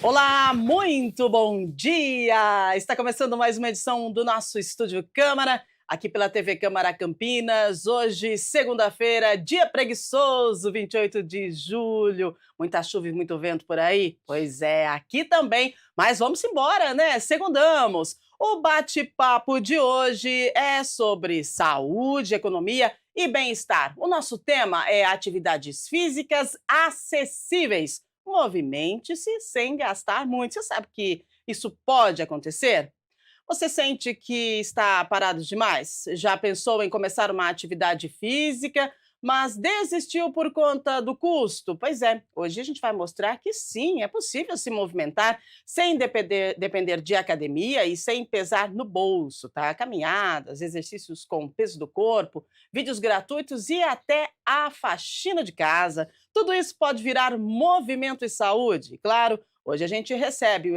Olá, muito bom dia! Está começando mais uma edição do nosso Estúdio Câmara, aqui pela TV Câmara Campinas. Hoje, segunda-feira, dia preguiçoso, 28 de julho. Muita chuva e muito vento por aí? Pois é, aqui também. Mas vamos embora, né? Segundamos. O bate-papo de hoje é sobre saúde, economia e bem-estar. O nosso tema é atividades físicas acessíveis. Movimente-se sem gastar muito. Você sabe que isso pode acontecer? Você sente que está parado demais? Já pensou em começar uma atividade física, mas desistiu por conta do custo? Pois é, hoje a gente vai mostrar que sim, é possível se movimentar sem depender de academia e sem pesar no bolso, tá? Caminhadas, exercícios com o peso do corpo, vídeos gratuitos e até a faxina de casa. Tudo isso pode virar movimento e saúde. Claro, hoje a gente recebe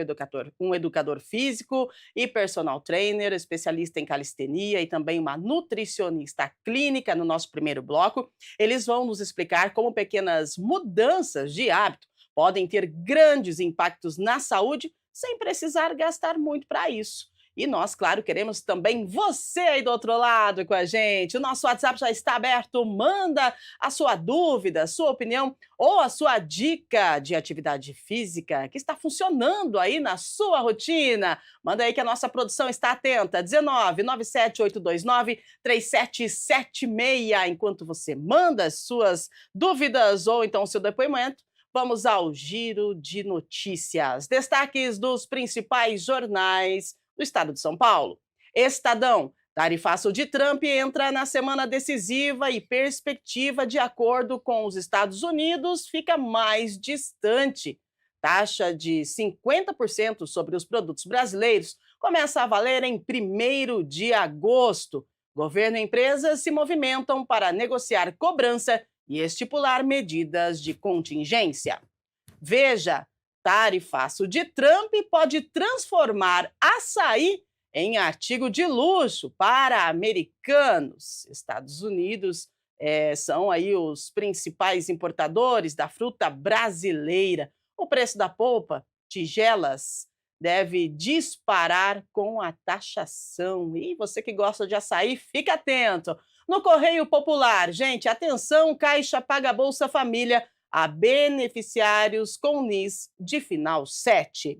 um educador físico e personal trainer, especialista em calistenia e também uma nutricionista clínica no nosso primeiro bloco. Eles vão nos explicar como pequenas mudanças de hábito podem ter grandes impactos na saúde sem precisar gastar muito para isso. E nós, claro, queremos também você aí do outro lado com a gente. O nosso WhatsApp já está aberto. Manda a sua dúvida, a sua opinião ou a sua dica de atividade física que está funcionando aí na sua rotina. Manda aí que a nossa produção está atenta. 19 97 829 3776. Enquanto você manda as suas dúvidas ou então o seu depoimento, vamos ao giro de notícias. Destaques dos principais jornais do estado de São Paulo. Estadão. Tarifaço de Trump entra na semana decisiva e perspectiva de acordo com os Estados Unidos fica mais distante. Taxa de 50% sobre os produtos brasileiros começa a valer em 1º de agosto. Governo e empresas se movimentam para negociar cobrança e estipular medidas de contingência. Veja, tarifaço de Trump pode transformar açaí em artigo de luxo para americanos. Estados Unidos são aí os principais importadores da fruta brasileira. O preço da polpa, tigelas, deve disparar com a taxação. E você que gosta de açaí, fica atento. No Correio Popular, gente, atenção, Caixa paga Bolsa Família a beneficiários com NIS de final 7.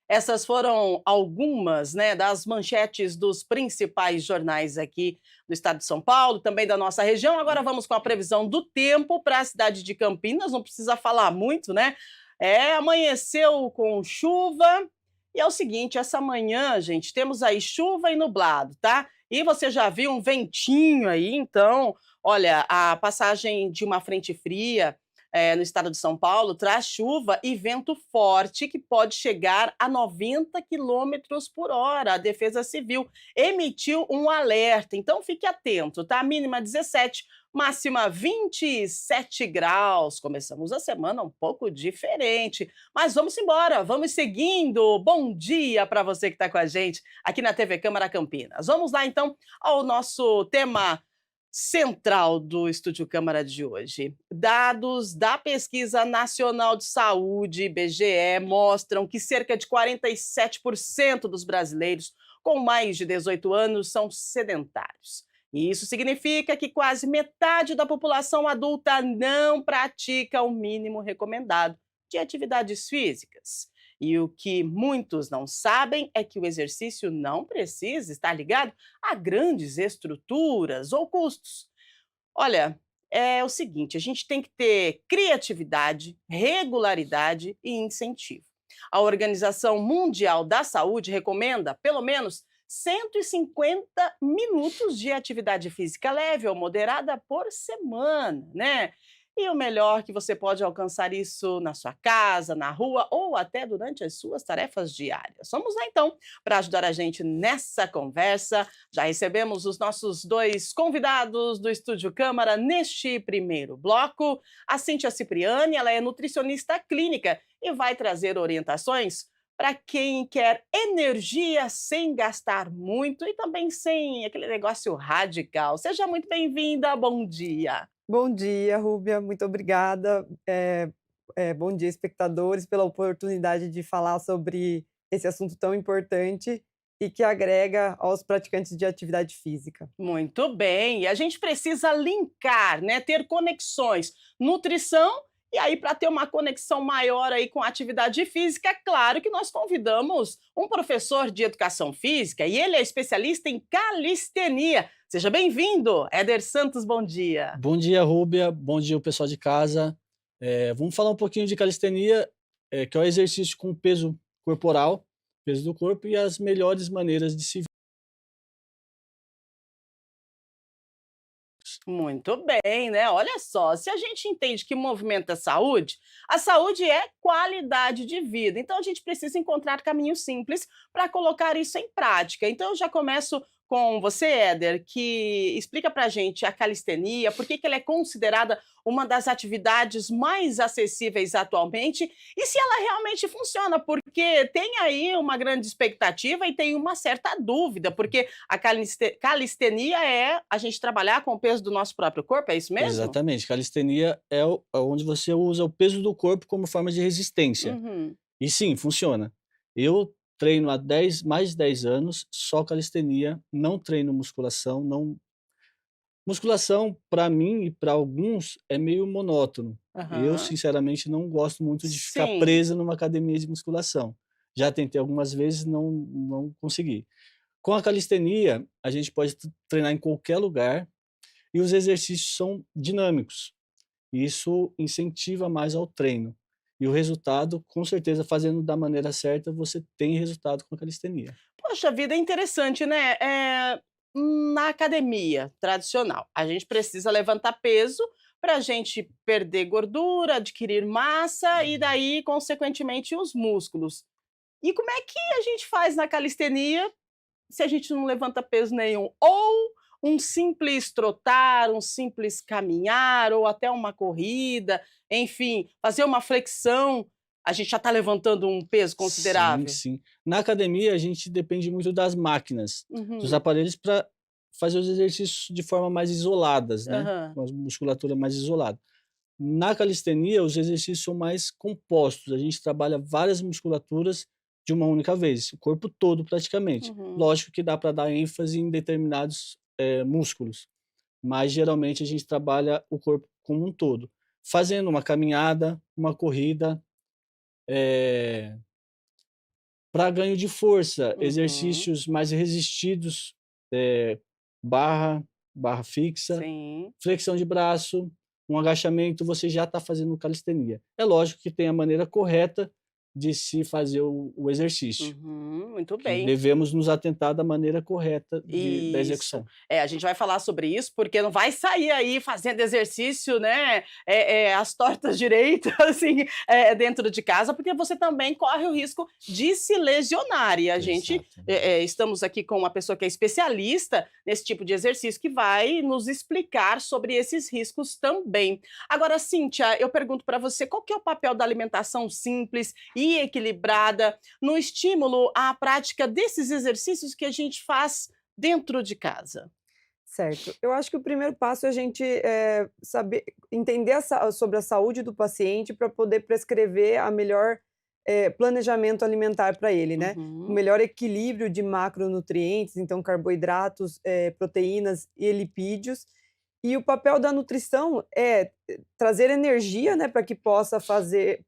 Essas foram algumas, né, das manchetes dos principais jornais aqui do estado de São Paulo, também da nossa região. Agora vamos com a previsão do tempo para a cidade de Campinas, não precisa falar muito, né? Amanheceu com chuva e é o seguinte, essa manhã, gente, temos aí chuva e nublado, tá? E você já viu um ventinho aí, então, olha, a passagem de uma frente fria no estado de São Paulo, traz chuva e vento forte que pode chegar a 90 quilômetros por hora. A Defesa Civil emitiu um alerta, então fique atento, tá? Mínima 17, máxima 27 graus. Começamos a semana um pouco diferente, mas vamos embora, vamos seguindo. Bom dia para você que está com a gente aqui na TV Câmara Campinas. Vamos lá então ao nosso tema central do Estúdio Câmara de hoje. Dados da Pesquisa Nacional de Saúde, IBGE, mostram que cerca de 47% dos brasileiros com mais de 18 anos são sedentários. E isso significa que quase metade da população adulta não pratica o mínimo recomendado de atividades físicas. E o que muitos não sabem é que o exercício não precisa estar ligado a grandes estruturas ou custos. Olha, é o seguinte, a gente tem que ter criatividade, regularidade e incentivo. A Organização Mundial da Saúde recomenda pelo menos 150 minutos de atividade física leve ou moderada por semana, né? E o melhor que você pode alcançar isso na sua casa, na rua ou até durante as suas tarefas diárias. Vamos lá então, para ajudar a gente nessa conversa. Já recebemos os nossos dois convidados do Estúdio Câmara neste primeiro bloco. A Cíntia Cipriani, ela é nutricionista clínica e vai trazer orientações para quem quer energia sem gastar muito e também sem aquele negócio radical. Seja muito bem-vinda, bom dia. Bom dia, Rúbia, muito obrigada. bom dia, espectadores, pela oportunidade de falar sobre esse assunto tão importante e que agrega aos praticantes de atividade física. Muito bem, e a gente precisa linkar, né, ter conexões, nutrição, e aí para ter uma conexão maior aí com a atividade física, é claro que nós convidamos um professor de educação física e ele é especialista em calistenia. Seja bem-vindo, Éder Santos, bom dia. Bom dia, Rúbia. Bom dia, o pessoal de casa. Vamos falar um pouquinho de calistenia, que é o exercício com peso corporal, peso do corpo e as melhores maneiras de se. Muito bem, né? Olha só, se a gente entende que movimento é saúde, a saúde é qualidade de vida. Então a gente precisa encontrar caminhos simples para colocar isso em prática. Então eu já começo com você, Éder, que explica para a gente a calistenia, por que ela é considerada uma das atividades mais acessíveis atualmente e se ela realmente funciona, porque tem aí uma grande expectativa e tem uma certa dúvida, porque a calistenia é a gente trabalhar com o peso do nosso próprio corpo, é isso mesmo? Exatamente, calistenia é onde você usa o peso do corpo como forma de resistência. Uhum. E sim, funciona. Eu treino há mais de 10 anos, só calistenia, não treino musculação, não. Musculação, para mim e para alguns, é meio monótono. Eu, Aham. sinceramente, não gosto muito de ficar Sim. preso numa academia de musculação. Já tentei algumas vezes, não consegui. Com a calistenia, a gente pode treinar em qualquer lugar e os exercícios são dinâmicos. Isso incentiva mais ao treino. E o resultado, com certeza, fazendo da maneira certa, você tem resultado com a calistenia. Poxa vida, é interessante, né? Na academia tradicional, a gente precisa levantar peso para a gente perder gordura, adquirir massa e daí, consequentemente, os músculos. E como é que a gente faz na calistenia se a gente não levanta peso nenhum? Ou um simples trotar, um simples caminhar, ou até uma corrida, enfim, fazer uma flexão, a gente já está levantando um peso Sim, considerável? sim. Na academia, a gente depende muito das máquinas, dos Uhum. aparelhos para fazer os exercícios de forma mais isoladas, né, Aham. com a musculatura mais isolada. Na calistenia, os exercícios são mais compostos, a gente trabalha várias musculaturas de uma única vez, o corpo todo praticamente. Uhum. Lógico que dá para dar ênfase em determinados, músculos, mas geralmente a gente trabalha o corpo como um todo, fazendo uma caminhada, uma corrida, eh para ganho de força, Uhum. exercícios mais resistidos, eh, barra, barra fixa, Sim. flexão de braço, um agachamento, você já está fazendo calistenia. É lógico que tem a maneira correta de se fazer o exercício, Uhum. Muito que bem. devemos nos atentar da maneira correta da Isso. execução. É, a gente vai falar sobre isso, porque não vai sair aí fazendo exercício, né, às tortas direitas, assim, dentro de casa, porque você também corre o risco de se lesionar. E a gente, Exatamente. estamos aqui com uma pessoa que é especialista nesse tipo de exercício, que vai nos explicar sobre esses riscos também. Agora, Cíntia, eu pergunto para você, qual que é o papel da alimentação simples e equilibrada no estímulo à prática desses exercícios que a gente faz dentro de casa? Certo. Eu acho que o primeiro passo é a gente, saber entender sobre a saúde do paciente para poder prescrever a melhor, planejamento alimentar para ele, né. O Uhum. melhor equilíbrio de macronutrientes, então carboidratos, proteínas e lipídios. E o papel da nutrição é trazer energia, né, para que possa fazer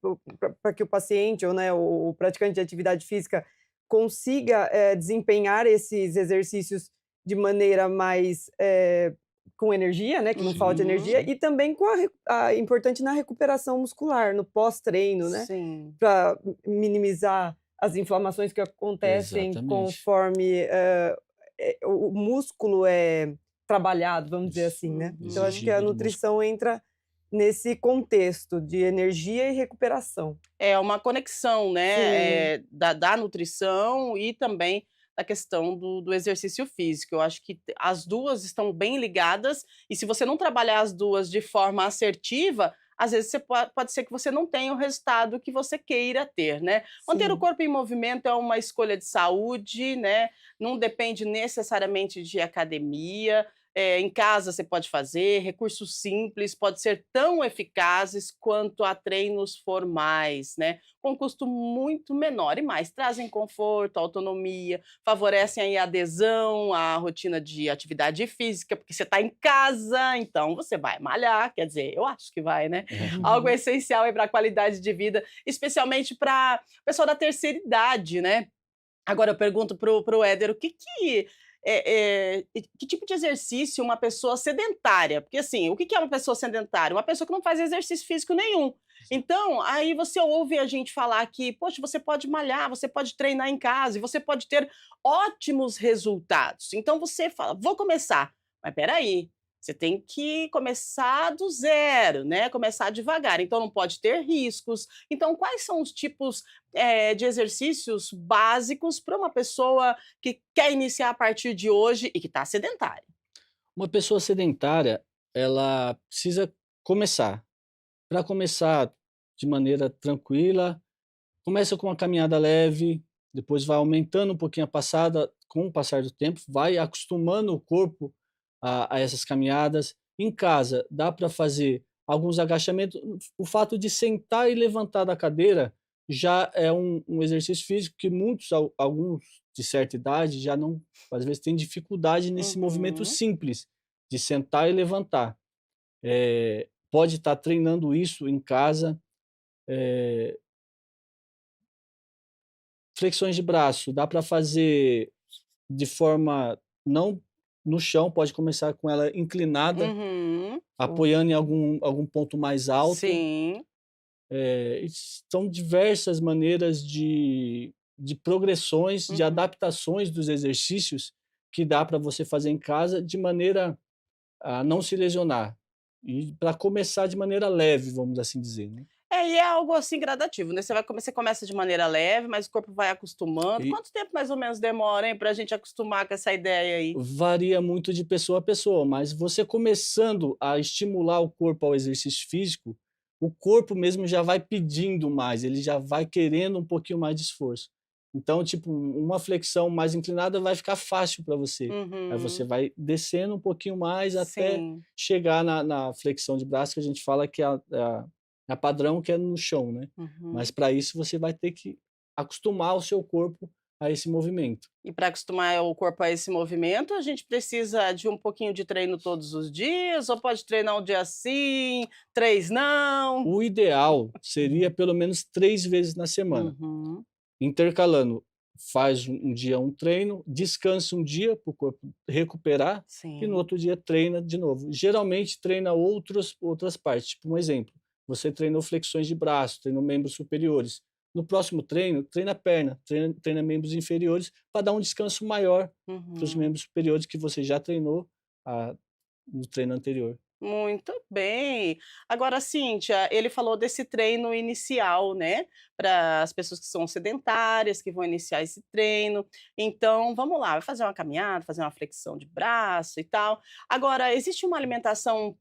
para que o paciente ou, né, o praticante de atividade física consiga, desempenhar esses exercícios de maneira mais, com energia, né, que não falte Sim, energia, Uhum. sim. e também com importante na recuperação muscular, no pós-treino, né, Sim. para minimizar as inflamações que acontecem Exatamente. conforme, o músculo é trabalhado, vamos dizer Isso. assim, né. Então acho que Uhum. a Exigido do músculo. nutrição entra nesse contexto de energia e recuperação. É uma conexão, Sim, né, da nutrição e também da questão do exercício físico. Eu acho que as 2 estão bem ligadas e se você não trabalhar as 2 de forma assertiva, às vezes você pode ser que você não tenha o resultado que você queira ter, né. Manter o sim. corpo em movimento é uma escolha de saúde, né, não depende necessariamente de academia. em casa você pode fazer, recursos simples, pode ser tão eficazes quanto a treinos formais, né, com custo muito menor e mais trazem conforto, autonomia, favorecem aí a adesão à rotina de atividade física, porque você está em casa, então você vai malhar, quer dizer, eu acho que vai, né. É. Algo Uhum. essencial aí pra qualidade de vida, especialmente para pessoal da terceira idade, né. Agora eu pergunto para o Éder, o que que, que tipo de exercício uma pessoa sedentária porque, assim, o que que é uma pessoa sedentária? Uma pessoa que não faz exercício físico nenhum. Então, aí você ouve a gente falar que, poxa, você pode malhar, você pode treinar em casa e você pode ter ótimos resultados. Então você fala: "Vou começar", mas espera aí, você tem que começar do zero, né, começar devagar, então não pode ter riscos. Então quais são os tipos de exercícios básicos para uma pessoa que quer iniciar a partir de hoje e que está sedentária. Uma pessoa sedentária, ela precisa começar. Para começar de maneira tranquila, começa com uma caminhada leve, depois vai aumentando um pouquinho a passada, com o passar do tempo, vai acostumando o corpo a essas caminhadas. Em casa, dá para fazer alguns agachamentos. O fato de sentar e levantar da cadeira já é um exercício físico que muitos, alguns de certa idade, já não, às vezes, têm dificuldade nesse movimento Uhum. simples de sentar e levantar. Pode estar treinando isso em casa. eh, Flexões de braço, dá para fazer de forma não no chão, pode começar com ela inclinada, Uhum. apoiando em algum ponto mais alto. Sim. E são diversas maneiras de progressões, de Uhum. adaptações dos exercícios que dá para você fazer em casa de maneira a não se lesionar. E para começar de maneira leve, vamos assim dizer, né. E é algo, assim, gradativo, né, você começa de maneira leve, mas o corpo vai acostumando. E Quanto tempo mais ou menos demora, hein, pra gente acostumar com essa ideia aí? varia muito de pessoa a pessoa, mas você começando a estimular o corpo ao exercício físico, o corpo mesmo já vai pedindo mais, ele já vai querendo um pouquinho mais de esforço. Então, tipo, uma flexão mais inclinada vai ficar fácil para você. Aí você Uhum. vai descendo um pouquinho mais até Sim. chegar na flexão de braço, que a gente fala que é a padrão, que é no chão, né. Mas Uhum. para isso você vai ter que acostumar o seu corpo a esse movimento. E para acostumar o corpo a esse movimento, a gente precisa de um pouquinho de treino todos os dias ou pode treinar um dia sim, 3 não? O ideal seria pelo menos 3 vezes na semana, Uhum. intercalando, faz um dia um treino, descansa um dia para o corpo recuperar e no Sim. outro dia treina de novo. Geralmente treina outras partes, tipo um exemplo, você treinou flexões de braço, treinou membros superiores, no próximo treino, treina perna, treina membros inferiores para dar um descanso maior para os Uhum. membros superiores que você já treinou, no treino anterior. Muito bem. Agora, Cíntia, ele falou desse treino inicial, né, para as pessoas que são sedentárias, que vão iniciar esse treino. Então, vamos lá, vai fazer uma caminhada, fazer uma flexão de braço e tal. Agora, existe uma alimentação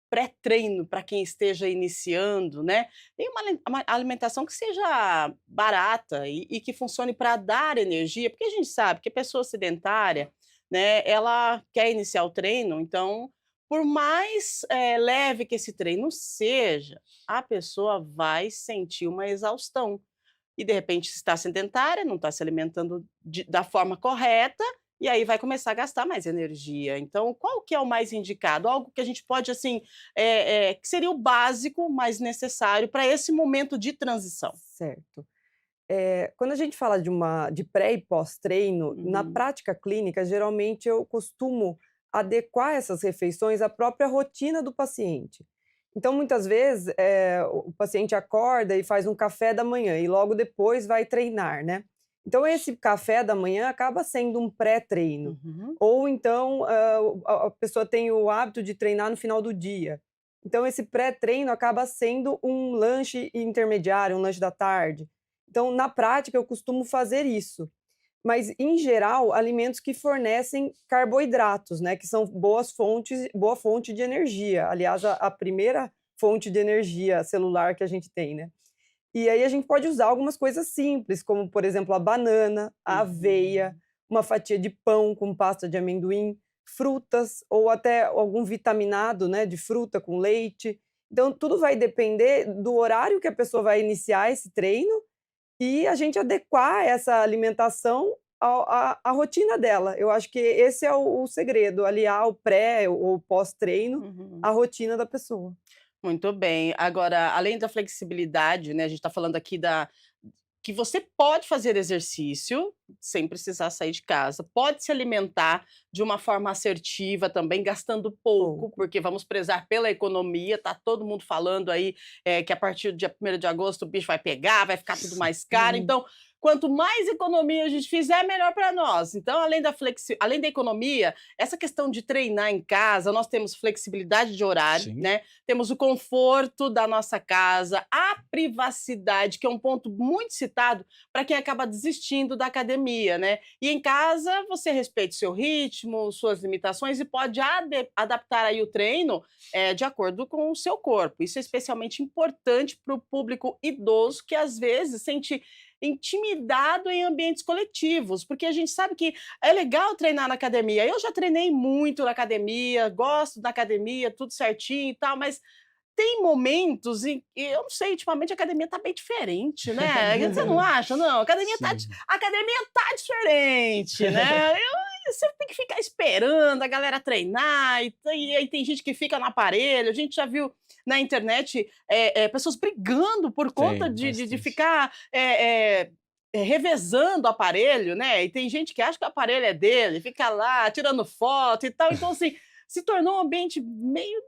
pré-treino para quem esteja iniciando, né? Tem uma alimentação que seja barata e que funcione para dar energia, porque a gente sabe que a pessoa sedentária, né, ela quer iniciar o treino, então, por mais, leve que esse treino seja, a pessoa vai sentir uma exaustão. E de repente se está sedentária, não está se alimentando da forma correta, e aí vai começar a gastar mais energia. Então, qual que é o mais indicado? Algo que a gente pode, assim, que seria o básico, mas necessário para esse momento de transição. Certo. Quando a gente fala de pré e pós-treino, na Uhum, prática clínica, geralmente eu costumo adequar essas refeições à própria rotina do paciente. Então, muitas vezes, o paciente acorda e faz um café da manhã e logo depois vai treinar, né. Então esse café da manhã acaba sendo um pré-treino. uhum, Ou então, a pessoa tem o hábito de treinar no final do dia. Então esse pré-treino acaba sendo um lanche intermediário, um lanche da tarde. Então, na prática, eu costumo fazer isso. Mas, em geral, alimentos que fornecem carboidratos, né, que são boa fonte de energia. Aliás, a primeira fonte de energia celular que a gente tem, né. E aí a gente pode usar algumas coisas simples, como, por exemplo, a banana, a aveia, uhum. uma fatia de pão com pasta de amendoim. frutas ou até algum vitaminado, né, de fruta com leite. Então tudo vai depender do horário que a pessoa vai iniciar esse treino e a gente adequar essa alimentação à rotina dela. Eu acho que esse é o segredo, aliar o pré ou pós-treino Uhum. à rotina da pessoa. Muito bem. Agora, além da flexibilidade, né, a gente está falando aqui da que você pode fazer exercício sem precisar sair de casa, pode se alimentar de uma forma assertiva também, gastando pouco, Pouco. porque vamos prezar pela economia, tá todo mundo falando aí, que a partir do dia 1º de agosto o bicho vai pegar, vai ficar tudo mais caro, Uhum. então, quanto mais economia a gente fizer, melhor para nós. Então, além da economia, essa questão de treinar em casa, nós temos flexibilidade de horário, Sim. né, temos o conforto da nossa casa, a privacidade, que é um ponto muito citado para quem acaba desistindo da academia, né. E em casa você respeita o seu ritmo, suas limitações e pode adaptar aí o treino, de acordo com o seu corpo. Isso é especialmente importante para o público idoso que às vezes sente intimidado em ambientes coletivos, porque a gente sabe que é legal treinar na academia. Eu já treinei muito na academia, gosto da academia, tudo certinho e tal, mas tem momentos em que eu não sei, ultimamente a academia tá bem diferente, né. Você não acha, não? Sim. A academia tá diferente, né. Você tem que ficar esperando a galera treinar e aí tem gente que fica no aparelho, a gente já viu na internet, pessoas brigando por conta Tem, de bastante. ficar, revezando o aparelho, né, e tem gente que acha que o aparelho é dele, fica lá tirando foto e tal, então assim, se tornou um ambiente meio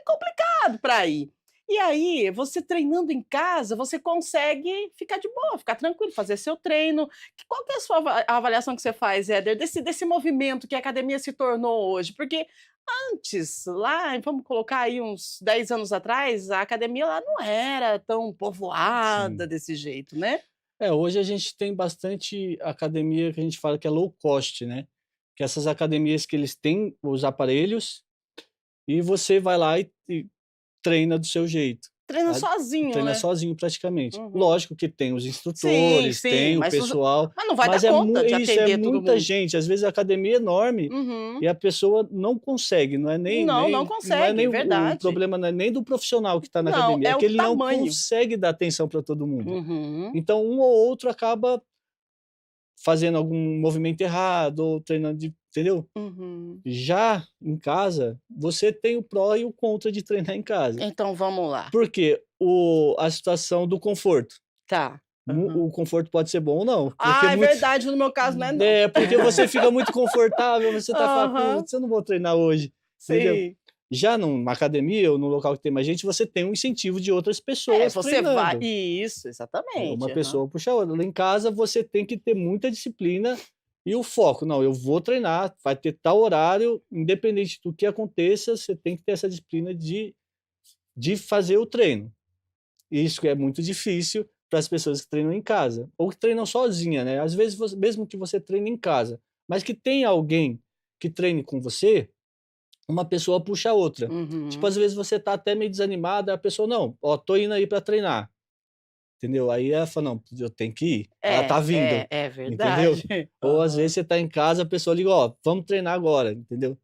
complicado para ir. E aí, você treinando em casa, você consegue ficar de boa, ficar tranquilo, fazer seu treino. Qual que é a sua avaliação que você faz, Éder, desse movimento que a academia se tornou hoje? Porque antes, lá, vamos colocar aí uns 10 anos atrás, a academia lá não era tão povoada Sim. desse jeito, né? Hoje a gente tem bastante academia que a gente fala que é low cost, né, que essas academias que eles têm os aparelhos, e você vai lá e treina do seu jeito, Treina tá, sozinho, treina né? sozinho praticamente. Uhum. Lógico que tem os Sim, instrutores, sim, tem o pessoal, mas não vai dar mas é conta mu de isso, é atender todo muita mundo. gente, às vezes a academia é enorme, Uhum. e a pessoa não consegue, não é nem Não, não nem não é consegue, nem o verdade. problema não é nem do profissional que está na Não, academia, é é o que ele não tamanho. consegue dar atenção para todo mundo. Uhum, Então um ou outro acaba fazendo algum movimento errado ou treinando de entendeu? uhum. Já em casa, você tem o pró e o contra de treinar em casa. Então vamos lá. Por quê? A situação do conforto. Tá. Aham. O conforto pode ser bom ou não, porque Ah, é muito verdade, no meu caso não é não. porque você fica muito confortável, você tá fala: Aham, "Putz, eu não vou treinar hoje", entendeu? sim. Já numa academia ou num local que tem mais gente, você tem um incentivo de outras pessoas Você vai treinando. isso, Uma exatamente. Aham. pessoa puxa a outra. Lá em casa você tem que ter muita disciplina e o foco. Não, eu vou treinar, vai ter tal horário, independente do que aconteça, você tem que ter essa disciplina de fazer o treino. Isso é muito difícil para as pessoas que treinam em casa, ou que treinam sozinha, né. Às vezes mesmo que você treine em casa, mas que tenha alguém que treine com você, uma pessoa puxa a outra. Tipo, Uhum. às vezes você tá até meio desanimada, a pessoa: "Não, ó, tô indo aí para treinar", entendeu. Aí ela fala: "Não, eu tenho que ir", ela tá vindo, É verdade. entendeu. Ou às Aham. vezes você tá em casa, a pessoa liga: "Ó, vamos treinar agora", entendeu.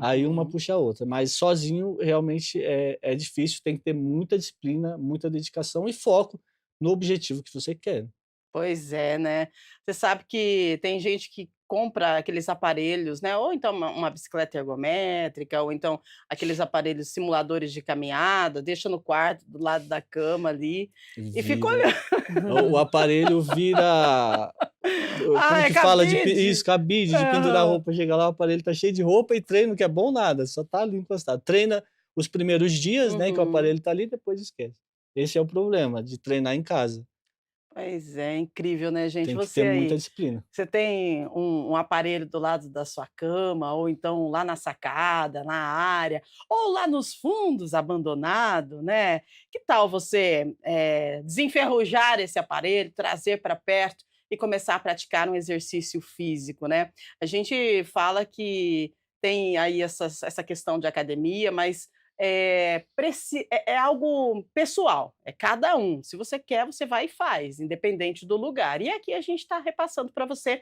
Aí uma Uhum. puxa a outra, mas sozinho realmente é difícil, tem que ter muita disciplina, muita dedicação e foco no objetivo que você quer. Pois é, né. Você sabe que tem gente que compra aqueles aparelhos, né, ou então uma bicicleta ergométrica, ou então aqueles aparelhos simuladores de caminhada, deixa no quarto, do lado da cama ali, e fica Vira olhando. o aparelho vira Ah, como é que fala? Isso, cabide? cabide de pendurar Aham. roupa, chega lá, o aparelho tá cheio de roupa e treino que é bom nada, só tá ali encostado. Treina os primeiros dias, né, que o Uhum. aparelho tá ali, depois esquece. Esse é o problema de treinar em casa, Pois é, incrível, né, gente. tem que Você ter muita aí, disciplina. você tem um aparelho do lado da sua cama, ou então lá na sacada, na área, ou lá nos fundos abandonado, né. Que tal você, desenferrujar esse aparelho, trazer para perto e começar a praticar um exercício físico, né. A gente fala que tem aí essa questão de academia, mas, é algo pessoal, é cada um. Se você quer, você vai e faz, independente do lugar. E aqui a gente está repassando para você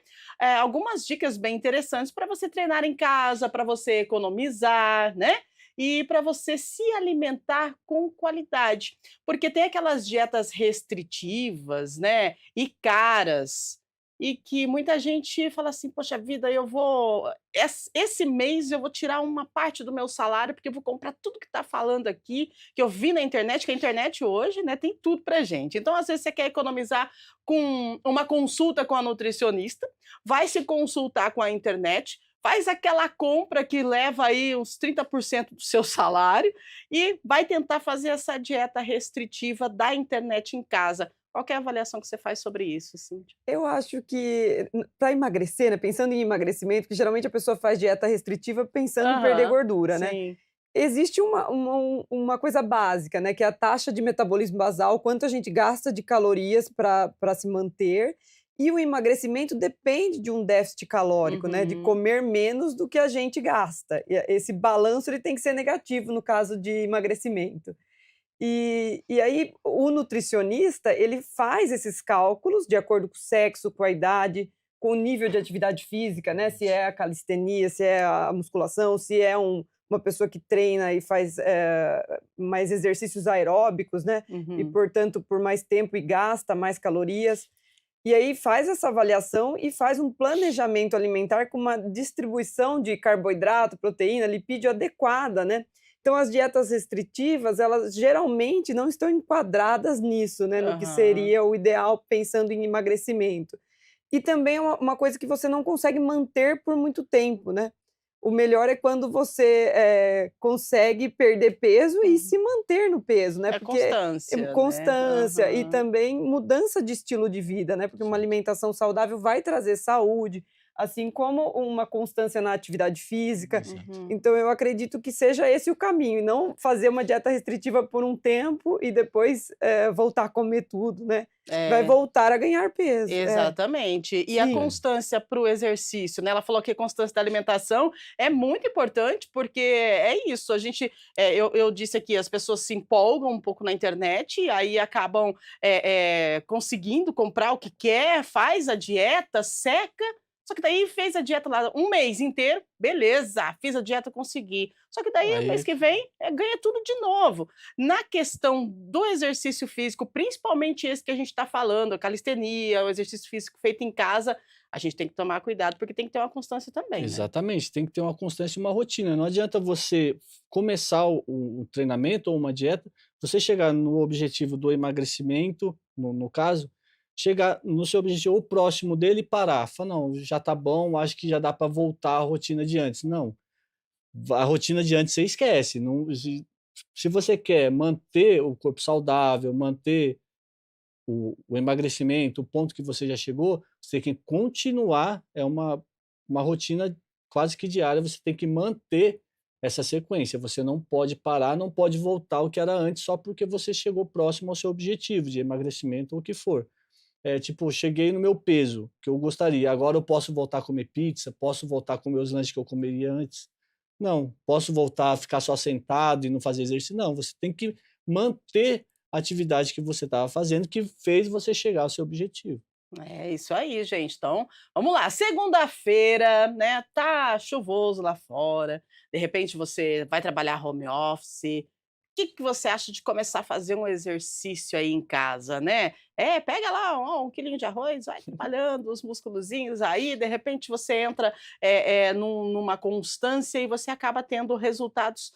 algumas dicas bem interessantes para você treinar em casa, para você economizar, né? E para você se alimentar com qualidade. Porque tem aquelas dietas restritivas, né? E caras. E que muita gente fala assim: poxa vida, eu vou. Esse mês eu vou tirar uma parte do meu salário, porque eu vou comprar tudo que está falando aqui, que eu vi na internet, que a internet hoje, né, tem tudo pra gente. Então, às vezes, você quer economizar com uma consulta com a nutricionista, vai se consultar com a internet, faz aquela compra que leva aí uns 30% do seu salário e vai tentar fazer essa dieta restritiva da internet em casa. Qual que é a avaliação que você faz sobre isso, Cíntia? Eu acho que para emagrecer, né, pensando em emagrecimento, que geralmente a pessoa faz dieta restritiva pensando em perder Aham, gordura, né. sim. Existe uma coisa básica, né, que é a taxa de metabolismo basal, quanto a gente gasta de calorias para se manter, e o emagrecimento depende de um déficit calórico, né, de Uhum. comer menos do que a gente gasta. E esse balanço ele tem que ser negativo no caso de emagrecimento. E aí o nutricionista, ele faz esses cálculos de acordo com o sexo, com a idade, com o nível de atividade física, né, se é a calistenia, se é a musculação, se é uma pessoa que treina e faz, mais exercícios aeróbicos, né, e Uhum. portanto por mais tempo e gasta mais calorias. E aí faz essa avaliação e faz um planejamento alimentar com uma distribuição de carboidrato, proteína, lipídio adequada, né. Então as dietas restritivas, elas geralmente não estão enquadradas nisso, né, no que Aham. seria o ideal pensando em emagrecimento. E também é uma coisa que você não consegue manter por muito tempo, né. O melhor é quando você, consegue perder peso e Uhum. se manter no peso, né, É porque constância, né. constância e Aham. também mudança de estilo de vida, né, porque uma Sim, alimentação saudável vai trazer saúde, assim como uma constância na atividade física. exato. Uhum. Então eu acredito que seja esse o caminho, e não fazer uma dieta restritiva por um tempo e depois, voltar a comer tudo, né. Vai É. voltar a ganhar peso. É, Exatamente. E a sim. constância para o exercício, né, ela falou que a constância da alimentação é muito importante, porque é isso, a gente, eu disse aqui, as pessoas se empolgam um pouco na internet, e aí acabam, conseguindo comprar o que quer, faz a dieta, seca, só que daí fez a dieta lá um mês inteiro, beleza, fiz a dieta, consegui. Só que daí Aí mês que vem, ganha tudo de novo. Na questão do exercício físico, principalmente esse que a gente está falando, a calistenia, o exercício físico feito em casa, a gente tem que tomar cuidado, porque tem que ter uma constância também, né. exatamente, tem que ter uma constância e uma rotina. Não adianta você começar o treinamento ou uma dieta, você chegar no objetivo do emagrecimento, no caso, chegar no seu objetivo ou próximo dele e parar. Falar: "Não, já tá bom, acho que já dá para voltar à rotina de antes". Não, a rotina de antes você esquece, não se você quer manter o corpo saudável, manter o emagrecimento, o ponto que você já chegou, você tem que continuar, é uma rotina quase que diária, você tem que manter essa sequência, você não pode parar, não pode voltar ao que era antes só porque você chegou próximo ao seu objetivo de emagrecimento ou o que for. É tipo, cheguei no meu peso que eu gostaria, agora eu posso voltar a comer pizza, posso voltar a comer os lanches que eu comeria antes? Não. Posso voltar a ficar só sentado e não fazer exercício? Não, você tem que manter a atividade que você estava fazendo, que fez você chegar ao seu objetivo. É isso aí, gente. Então, vamos lá. Segunda-feira, né? Tá chuvoso lá fora. De repente você vai trabalhar home office. Que você acha de começar a fazer um exercício aí em casa, né? Pega lá, ó, 1 quilinho de arroz, vai trabalhando os musculozinhos aí, de repente você entra, numa constância e você acaba tendo resultados,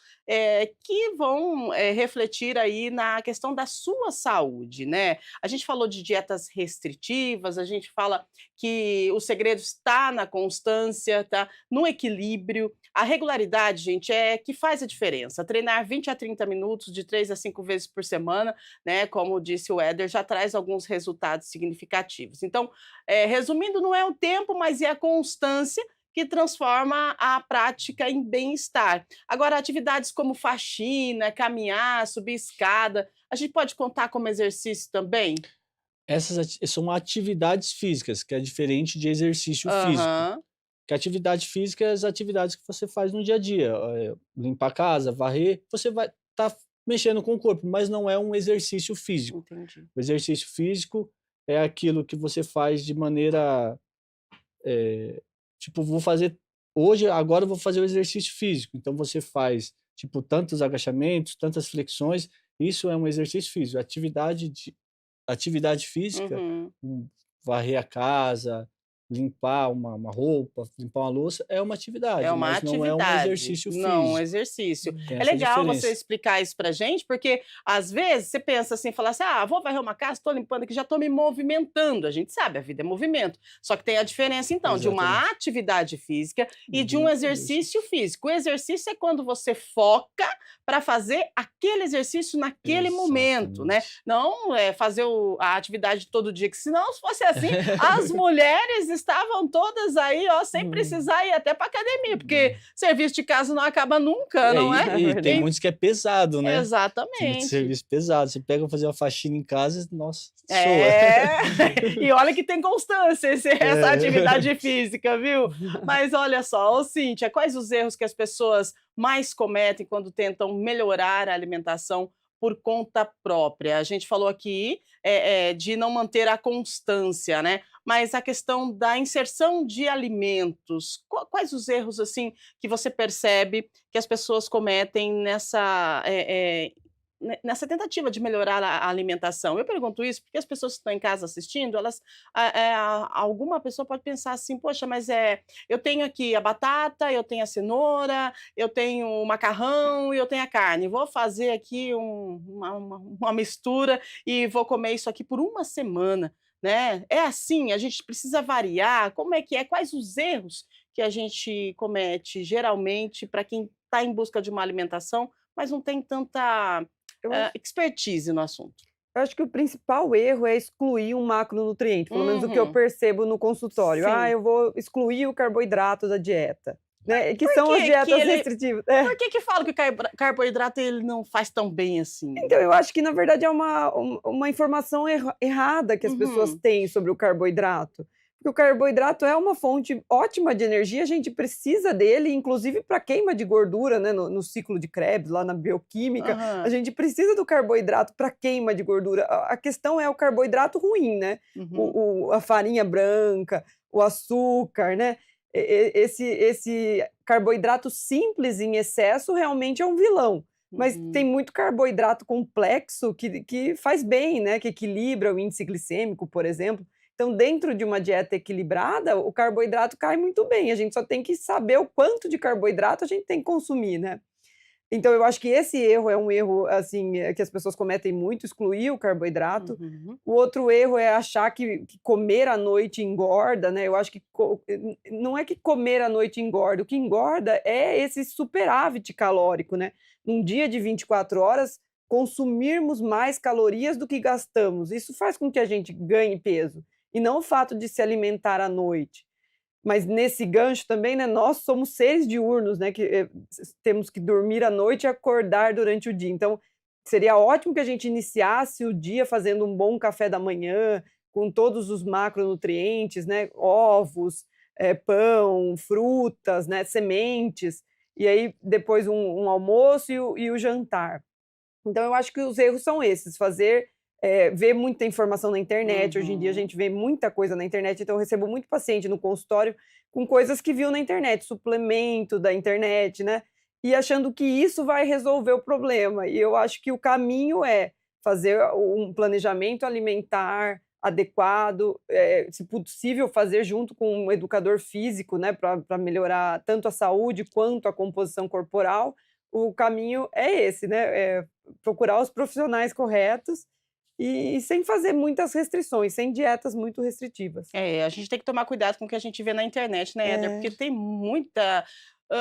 que vão, refletir aí na questão da sua saúde, né? A gente falou de dietas restritivas, a gente fala que o segredo está na constância, tá no equilíbrio. A regularidade, gente, é que faz a diferença. Treinar 20 a 30 minutos, de 3 a 5 vezes por semana, né, como disse o Éder, já traz alguns resultados significativos. Então, resumindo, não é o tempo, mas é a constância que transforma a prática em bem-estar. Agora, atividades como faxina, caminhar, subir escada, a gente pode contar como exercício também? Essas são atividades físicas, que é diferente de exercício físico. Aham. Que a atividade física é as atividades que você faz no dia a dia, limpar a casa, varrer, você vai estar mexendo com o corpo, mas não é um exercício físico. Entendi. O exercício físico é aquilo que você faz de maneira, tipo, vou fazer hoje, agora eu vou fazer o exercício físico. Então você faz, tipo, tantos agachamentos, tantas flexões, isso é um exercício físico. Atividade física, Uhum. varrer a casa, limpar uma roupa, limpar uma louça, é uma É atividade, uma mas não é um atividade, exercício não um físico. exercício. Tem É essa legal você diferença. explicar isso pra gente, porque às vezes você pensa assim, fala assim: "Ah, vou varrer uma casa, estou limpando aqui, já estou me movimentando". A gente sabe, a vida é movimento. Só que tem a diferença então de uma Exatamente. atividade física e de De um um exercício exercício. físico. O exercício é quando você foca para fazer aquele exercício naquele momento, né. Exatamente. Não é fazer a atividade todo dia, que senão se fosse assim, as mulheres estavam todas aí, ó, sem Hum. precisar ir até para academia, porque serviço de casa não acaba nunca, não é? É E tem verdade. muitos que é pesado, né. Tem muito Exatamente. serviço pesado, você pega pra fazer uma faxina em casa, nossa, soa. É, e olha que tem constância essa É. atividade física, viu? Mas olha só, ô Cíntia, quais os erros que as pessoas mais cometem quando tentam melhorar a alimentação por conta própria? A gente falou aqui de não manter a constância, né? Mas a questão da inserção de alimentos, quais os erros assim que você percebe que as pessoas cometem nessa tentativa de melhorar a alimentação? Eu pergunto isso porque as pessoas que estão em casa assistindo, elas, alguma pessoa pode pensar assim, poxa, mas eu tenho aqui a batata, eu tenho a cenoura, eu tenho o macarrão e eu tenho a carne. Vou fazer aqui uma mistura e vou comer isso aqui por uma semana, né? É assim, a gente precisa variar. Como é que é? Quais os erros que a gente comete geralmente para quem está em busca de uma alimentação, mas não tem tanta Eu acho expertise no assunto? eu acho que o principal erro é excluir um macronutriente, pelo menos o que eu Uhum. percebo no consultório. "Ah, Sim. eu vou excluir o carboidrato da dieta", né, que Por são as que que dietas ele restritivas. por que que fala que o carboidrato ele não faz tão bem assim? Então, eu acho que na verdade é uma informação errada que as pessoas Uhum. têm sobre o carboidrato. Porque o carboidrato é uma fonte ótima de energia, a gente precisa dele, inclusive para queima de gordura, né, no ciclo de Krebs, lá na bioquímica, a Aham. gente precisa do carboidrato para queima de gordura. A questão é o carboidrato ruim, né, Uhum. a farinha branca, o açúcar, né, esse carboidrato simples em excesso realmente é um vilão. Mas tem Uhum. muito carboidrato complexo que faz bem, né, que equilibra o índice glicêmico, por exemplo. Então, dentro de uma dieta equilibrada, o carboidrato cai muito bem, a gente só tem que saber o quanto de carboidrato a gente tem que consumir, né. Então eu acho que esse erro é um erro, assim, que as pessoas cometem muito, excluir o carboidrato. Uhum. O outro erro é achar que comer à noite engorda, né, eu acho que não é que comer à noite engorda, o que engorda é esse superávit calórico, né. Num dia de 24 horas, consumirmos mais calorias do que gastamos, isso faz com que a gente ganhe peso, e não o fato de se alimentar à noite. Mas nesse gancho também, né, nós somos seres diurnos, né, que, temos que dormir à noite e acordar durante o dia. Então, seria ótimo que a gente iniciasse o dia fazendo um bom café da manhã, com todos os macronutrientes, né, ovos, pão, frutas, né, sementes, e aí depois um almoço e o jantar. Então eu acho que os erros são esses, ver muita informação na internet, hoje em dia a Uhum. gente vê muita coisa na internet, então eu recebo muito paciente no consultório com coisas que viu na internet, suplemento da internet, né, e achando que isso vai resolver o problema, e eu acho que o caminho é fazer um planejamento alimentar adequado, se possível fazer junto com um educador físico, né, para melhorar tanto a saúde quanto a composição corporal, o caminho é esse, né, procurar os profissionais corretos e sem fazer muitas restrições, sem dietas muito restritivas. É, a gente tem que tomar cuidado com o que a gente vê na internet, né, Éder, É, porque tem muita,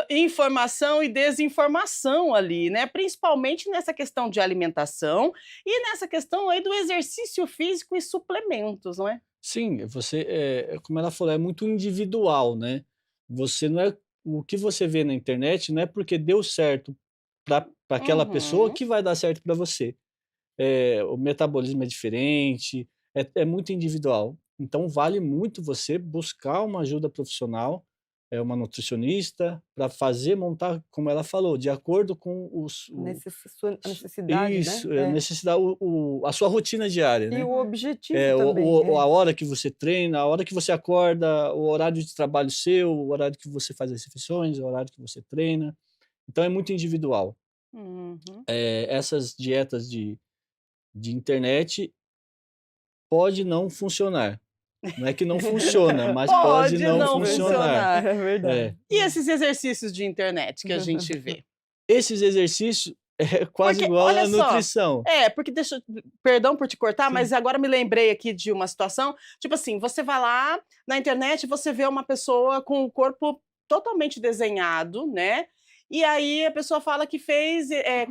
informação e desinformação ali, né, principalmente nessa questão de alimentação e nessa questão aí do exercício físico e suplementos, não é? Sim, você, como ela falou, é muito individual, né. Você não é o que você vê na internet não é porque deu certo para aquela pessoa Uhum. que vai dar certo para você. O metabolismo é diferente, é muito individual. Então vale muito você buscar uma ajuda profissional, uma nutricionista para montar, como ela falou, de acordo com A necessidade, isso, né? necessidade, a sua rotina diária, E né? o objetivo também. A hora que você treina, a hora que você acorda, o horário de trabalho seu, o horário que você faz as refeições, o horário que você treina. Então é muito individual. Uhum. Essas dietas de internet pode não funcionar. Não é que não funciona, mas pode não funcionar. É verdade. E esses exercícios de internet que a gente vê? Esses exercícios é quase Porque, igual olha à só, nutrição. porque perdão por te cortar, Sim. mas agora me lembrei aqui de uma situação, tipo assim, você vai lá na internet, você vê uma pessoa com o corpo totalmente desenhado, né? E aí a pessoa fala que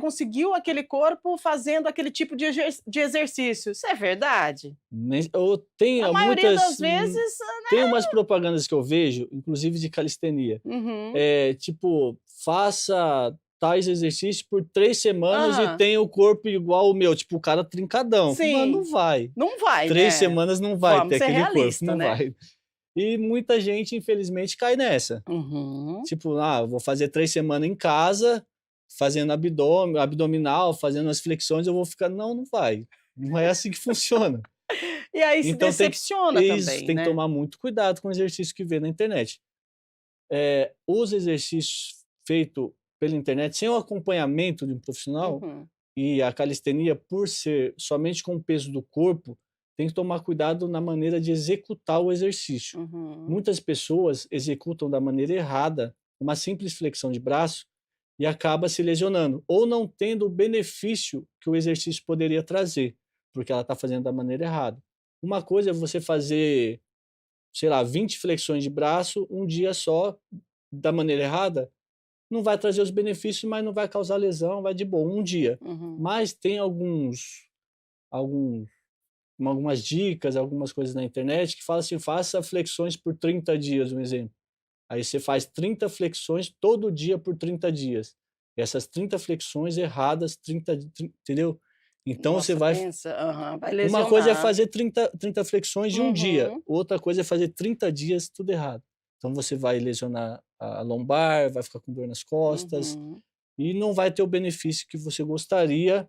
conseguiu aquele corpo fazendo aquele tipo de exercício. Isso é verdade? Tem A maioria das muitas, vezes, tem umas propagandas que eu vejo, inclusive de calistenia. uhum. Tipo, faça tais exercícios por 3 semanas Aham. e tenha o corpo igual o meu, tipo, o cara trincadão. Mas Sim. não vai. Não vai, 3 né? semanas não vai Vamos ter ser aquele corpo, realista, não né? vai. E muita gente, infelizmente, cai nessa. Uhum. Tipo, eu vou fazer 3 semanas em casa, fazendo abdominal, fazendo as flexões, eu vou ficar... Não vai. Não é assim que funciona. E aí se Então decepciona também, tem né? que tomar muito cuidado com o exercício que vê na internet. Os exercícios feitos pela internet, sem o acompanhamento de um profissional, Uhum. e a calistenia, por ser somente com o peso do corpo, tem que tomar cuidado na maneira de executar o exercício. Uhum. Muitas pessoas executam da maneira errada uma simples flexão de braço e acaba se lesionando, ou não tendo o benefício que o exercício poderia trazer, porque ela está fazendo da maneira errada. Uma coisa é você fazer, sei lá, 20 flexões de braço um dia só, da maneira errada, não vai trazer os benefícios, mas não vai causar lesão, vai de boa, um dia. Uhum. Mas tem algumas dicas, algumas coisas na internet que falam assim, faça flexões por 30 dias, um exemplo. Aí você faz 30 flexões todo dia por 30 dias. E essas 30 flexões erradas, entendeu? Então Nossa, você vai... pensa, vai Uma coisa é lesionar. fazer 30 flexões de um dia, Uhum. outra coisa é fazer 30 dias tudo errado. Então você vai lesionar a lombar, vai ficar com dor nas costas, Uhum. e não vai ter o benefício que você gostaria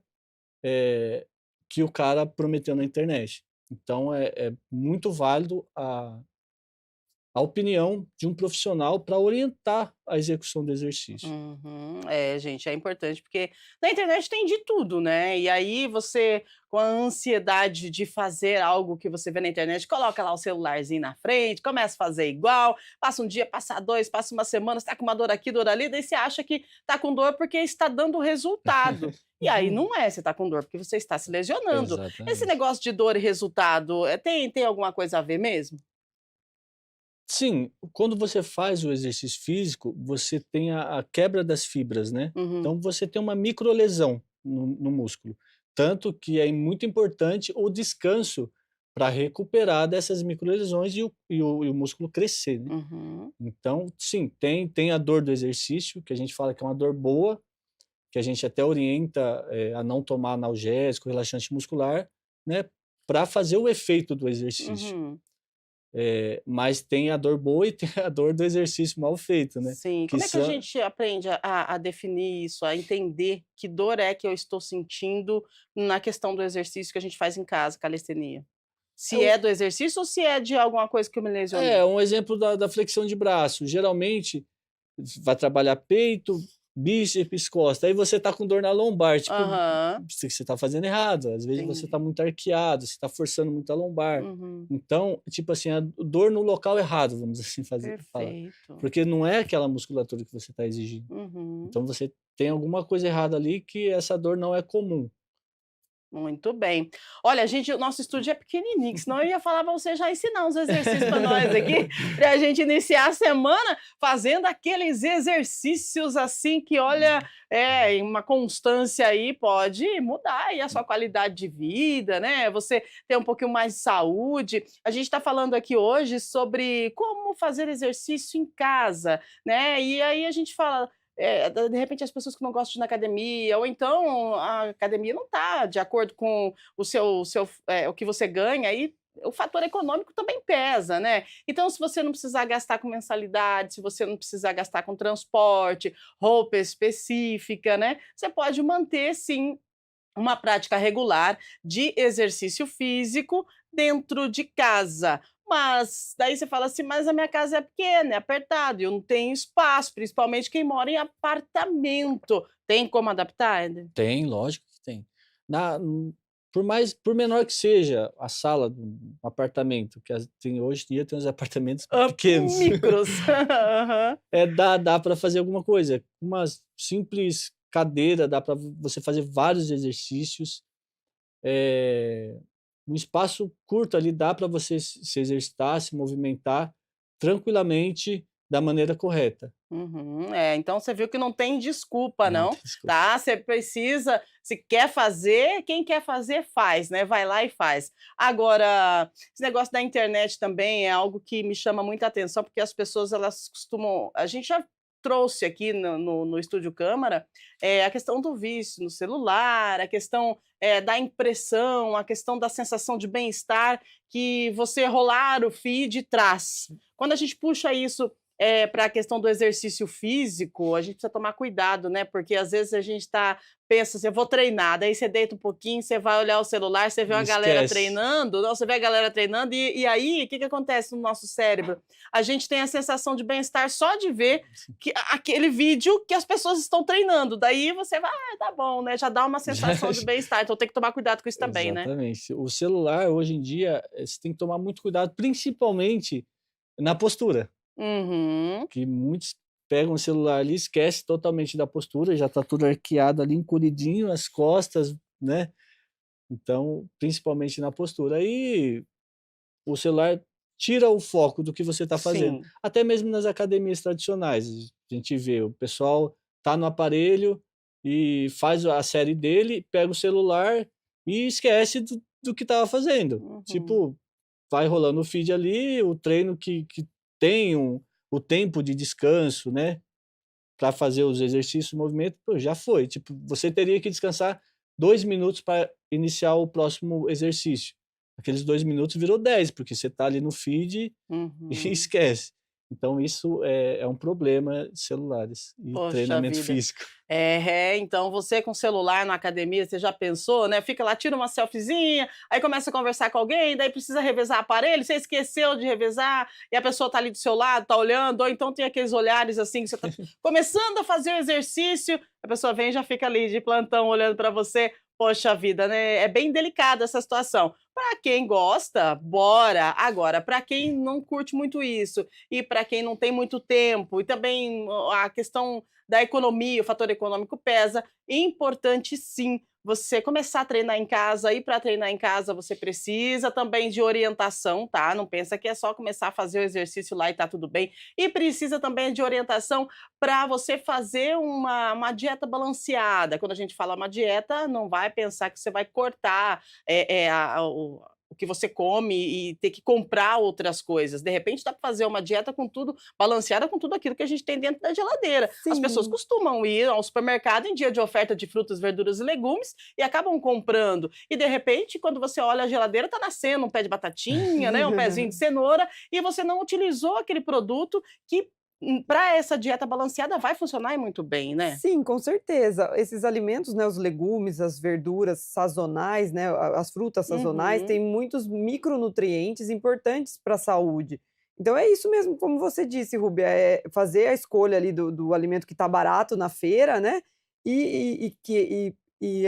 que o cara prometeu na internet. Então é muito válido a opinião de um profissional para orientar a execução do exercício. Uhum. Gente, é importante, porque na internet tem de tudo, né? E aí você, com a ansiedade de fazer algo que você vê na internet, coloca lá o celularzinho na frente, começa a fazer igual, passa um dia, passa 2, passa uma semana, você tá com uma dor aqui, dor ali, daí você acha que tá com dor porque está dando resultado. E aí não é, você tá com dor porque você está se lesionando. Esse Exatamente. negócio de dor e resultado, tem alguma coisa a ver mesmo? Sim, quando você faz o exercício físico, você tem a quebra das fibras, né? Uhum. Então você tem uma microlesão no músculo. Tanto que é muito importante o descanso para recuperar dessas microlesões e o músculo crescer, né? Uhum. Então, sim, tem a dor do exercício, que a gente fala que é uma dor boa, que a gente até orienta a não tomar analgésico, relaxante muscular, né? Para fazer o efeito do exercício. Uhum. Mas tem a dor boa e tem a dor do exercício mal feito, né? Sim. Que Como é que a são... gente aprende a definir isso, a entender que dor é que eu estou sentindo na questão do exercício que a gente faz em casa, calistenia? Se É é do exercício ou se é de alguma coisa que eu me lesionei? um exemplo da flexão de braço. Geralmente, vai trabalhar peito, bíceps, costa. Aí você tá com dor na lombar, tipo, Aham. você tá fazendo errado. Às vezes você tá Entendi. muito arqueado, você tá forçando muito a lombar. Uhum. Então, tipo assim, a dor no local errado, vamos assim falar. Perfeito. Porque não é aquela musculatura que você está exigindo. Uhum. Então você tem alguma coisa errada ali que essa dor não é comum. Muito bem. Olha, gente, o nosso estúdio é pequenininho, senão eu ia falar para você já ensinar uns exercícios para nós aqui, para a gente iniciar a semana fazendo aqueles exercícios assim que, olha, em uma constância aí pode mudar aí a sua qualidade de vida, né? Você ter um pouquinho mais de saúde. A gente está falando aqui hoje sobre como fazer exercício em casa, né? E aí a gente fala, de repente as pessoas que não gostam de ir na academia, ou então a academia não está de acordo com o que você ganha, aí o fator econômico também pesa, né? Então, se você não precisar gastar com mensalidade, se você não precisar gastar com transporte, roupa específica, né? Você pode manter, sim, uma prática regular de exercício físico dentro de casa. Mas daí você fala assim: "Mas a minha casa é pequena, é apertado, eu não tenho espaço", principalmente quem mora em apartamento. Tem como adaptar, Eder? Tem, lógico que tem. Na por menor que seja a sala do apartamento, que tem hoje em dia tem uns apartamentos pequenos. Micros. Aham. Dá para fazer alguma coisa. Uma simples cadeira, dá para você fazer vários exercícios, um espaço curto ali dá para você se exercitar, se movimentar tranquilamente da maneira correta. Uhum. É, então você viu que não tem desculpa Não não, tem desculpa. tá? Você precisa, se quer fazer, quem quer fazer faz, né, vai lá e faz. Agora, esse negócio da internet também é algo que me chama muita atenção, porque as pessoas elas costumam, a gente já trouxe aqui no Estúdio Câmara, a questão do vício no celular, a questão, da impressão, a questão da sensação de bem-estar que você rolar o feed traz. Quando a gente puxa isso para a questão do exercício físico, a gente precisa tomar cuidado, né, porque às vezes a gente pensa assim: "Eu vou treinar", daí você deita um pouquinho, você vai olhar o celular, você vê uma galera Esquece. treinando, não, você vê a galera treinando e aí, o que que acontece no nosso cérebro? A gente tem a sensação de bem-estar só de ver que aquele vídeo que as pessoas estão treinando, daí você vai: "Ah, tá bom", né, já dá uma sensação de bem-estar, então tem que tomar cuidado com isso também, né? Exatamente. O celular hoje em dia, você tem que tomar muito cuidado, principalmente na postura, Uhum. que muitos pegam o celular ali, esquece totalmente da postura, já está tudo arqueado ali, encolhidinho, as costas, né. Então, principalmente na postura. Aí, o celular tira o foco do que você está fazendo. Sim. Até mesmo nas academias tradicionais, a gente vê o pessoal tá no aparelho e faz a série dele, pega o celular e esquece do que estava fazendo. Uhum. Tipo, vai rolando o feed ali, o treino que tem o tempo de descanso, né, para fazer os exercícios, o movimento, pô, já foi. Tipo, você teria que descansar 2 minutos para iniciar o próximo exercício. Aqueles 2 minutos virou 10, porque você está ali no feed e Uhum. esquece. Então isso é um problema de celulares e Poxa treinamento vida. físico. Então você com celular na academia, você já pensou, né, fica lá, tira uma selfiezinha, aí começa a conversar com alguém, daí precisa revezar aparelho, você esqueceu de revezar, e a pessoa tá ali do seu lado, tá olhando, ou então tem aqueles olhares, assim, que você tá começando a fazer o exercício, a pessoa vem e já fica ali de plantão olhando pra você. Poxa vida, né, é bem delicada essa situação. Pra quem gosta, bora. Agora, pra quem não curte muito isso, e pra quem não tem muito tempo, e também a questão da economia, o fator econômico pesa. Importante sim você começar a treinar em casa, e para treinar em casa você precisa também de orientação, tá? Não pensa que é só começar a fazer o exercício lá e tá tudo bem. E precisa também de orientação para você fazer uma dieta balanceada. Quando a gente fala uma dieta, não vai pensar que você vai cortar o que você come e ter que comprar outras coisas. De repente dá para fazer uma dieta com tudo balanceada com tudo aquilo que a gente tem dentro da geladeira. As pessoas Sim. costumam ir ao supermercado em dia de oferta de frutas, verduras e legumes e acabam comprando. E de repente, quando você olha a geladeira, tá nascendo um pé de batatinha, né, um pezinho de cenoura, e você não utilizou aquele produto que para essa dieta balanceada vai funcionar e muito bem, né? Sim, com certeza. Esses alimentos, né, os legumes, as verduras sazonais, né, as frutas sazonais, têm Uhum. muitos micronutrientes importantes para a saúde. Então é isso mesmo, como você disse, Rúbia, é fazer a escolha ali do alimento que está barato na feira, né, e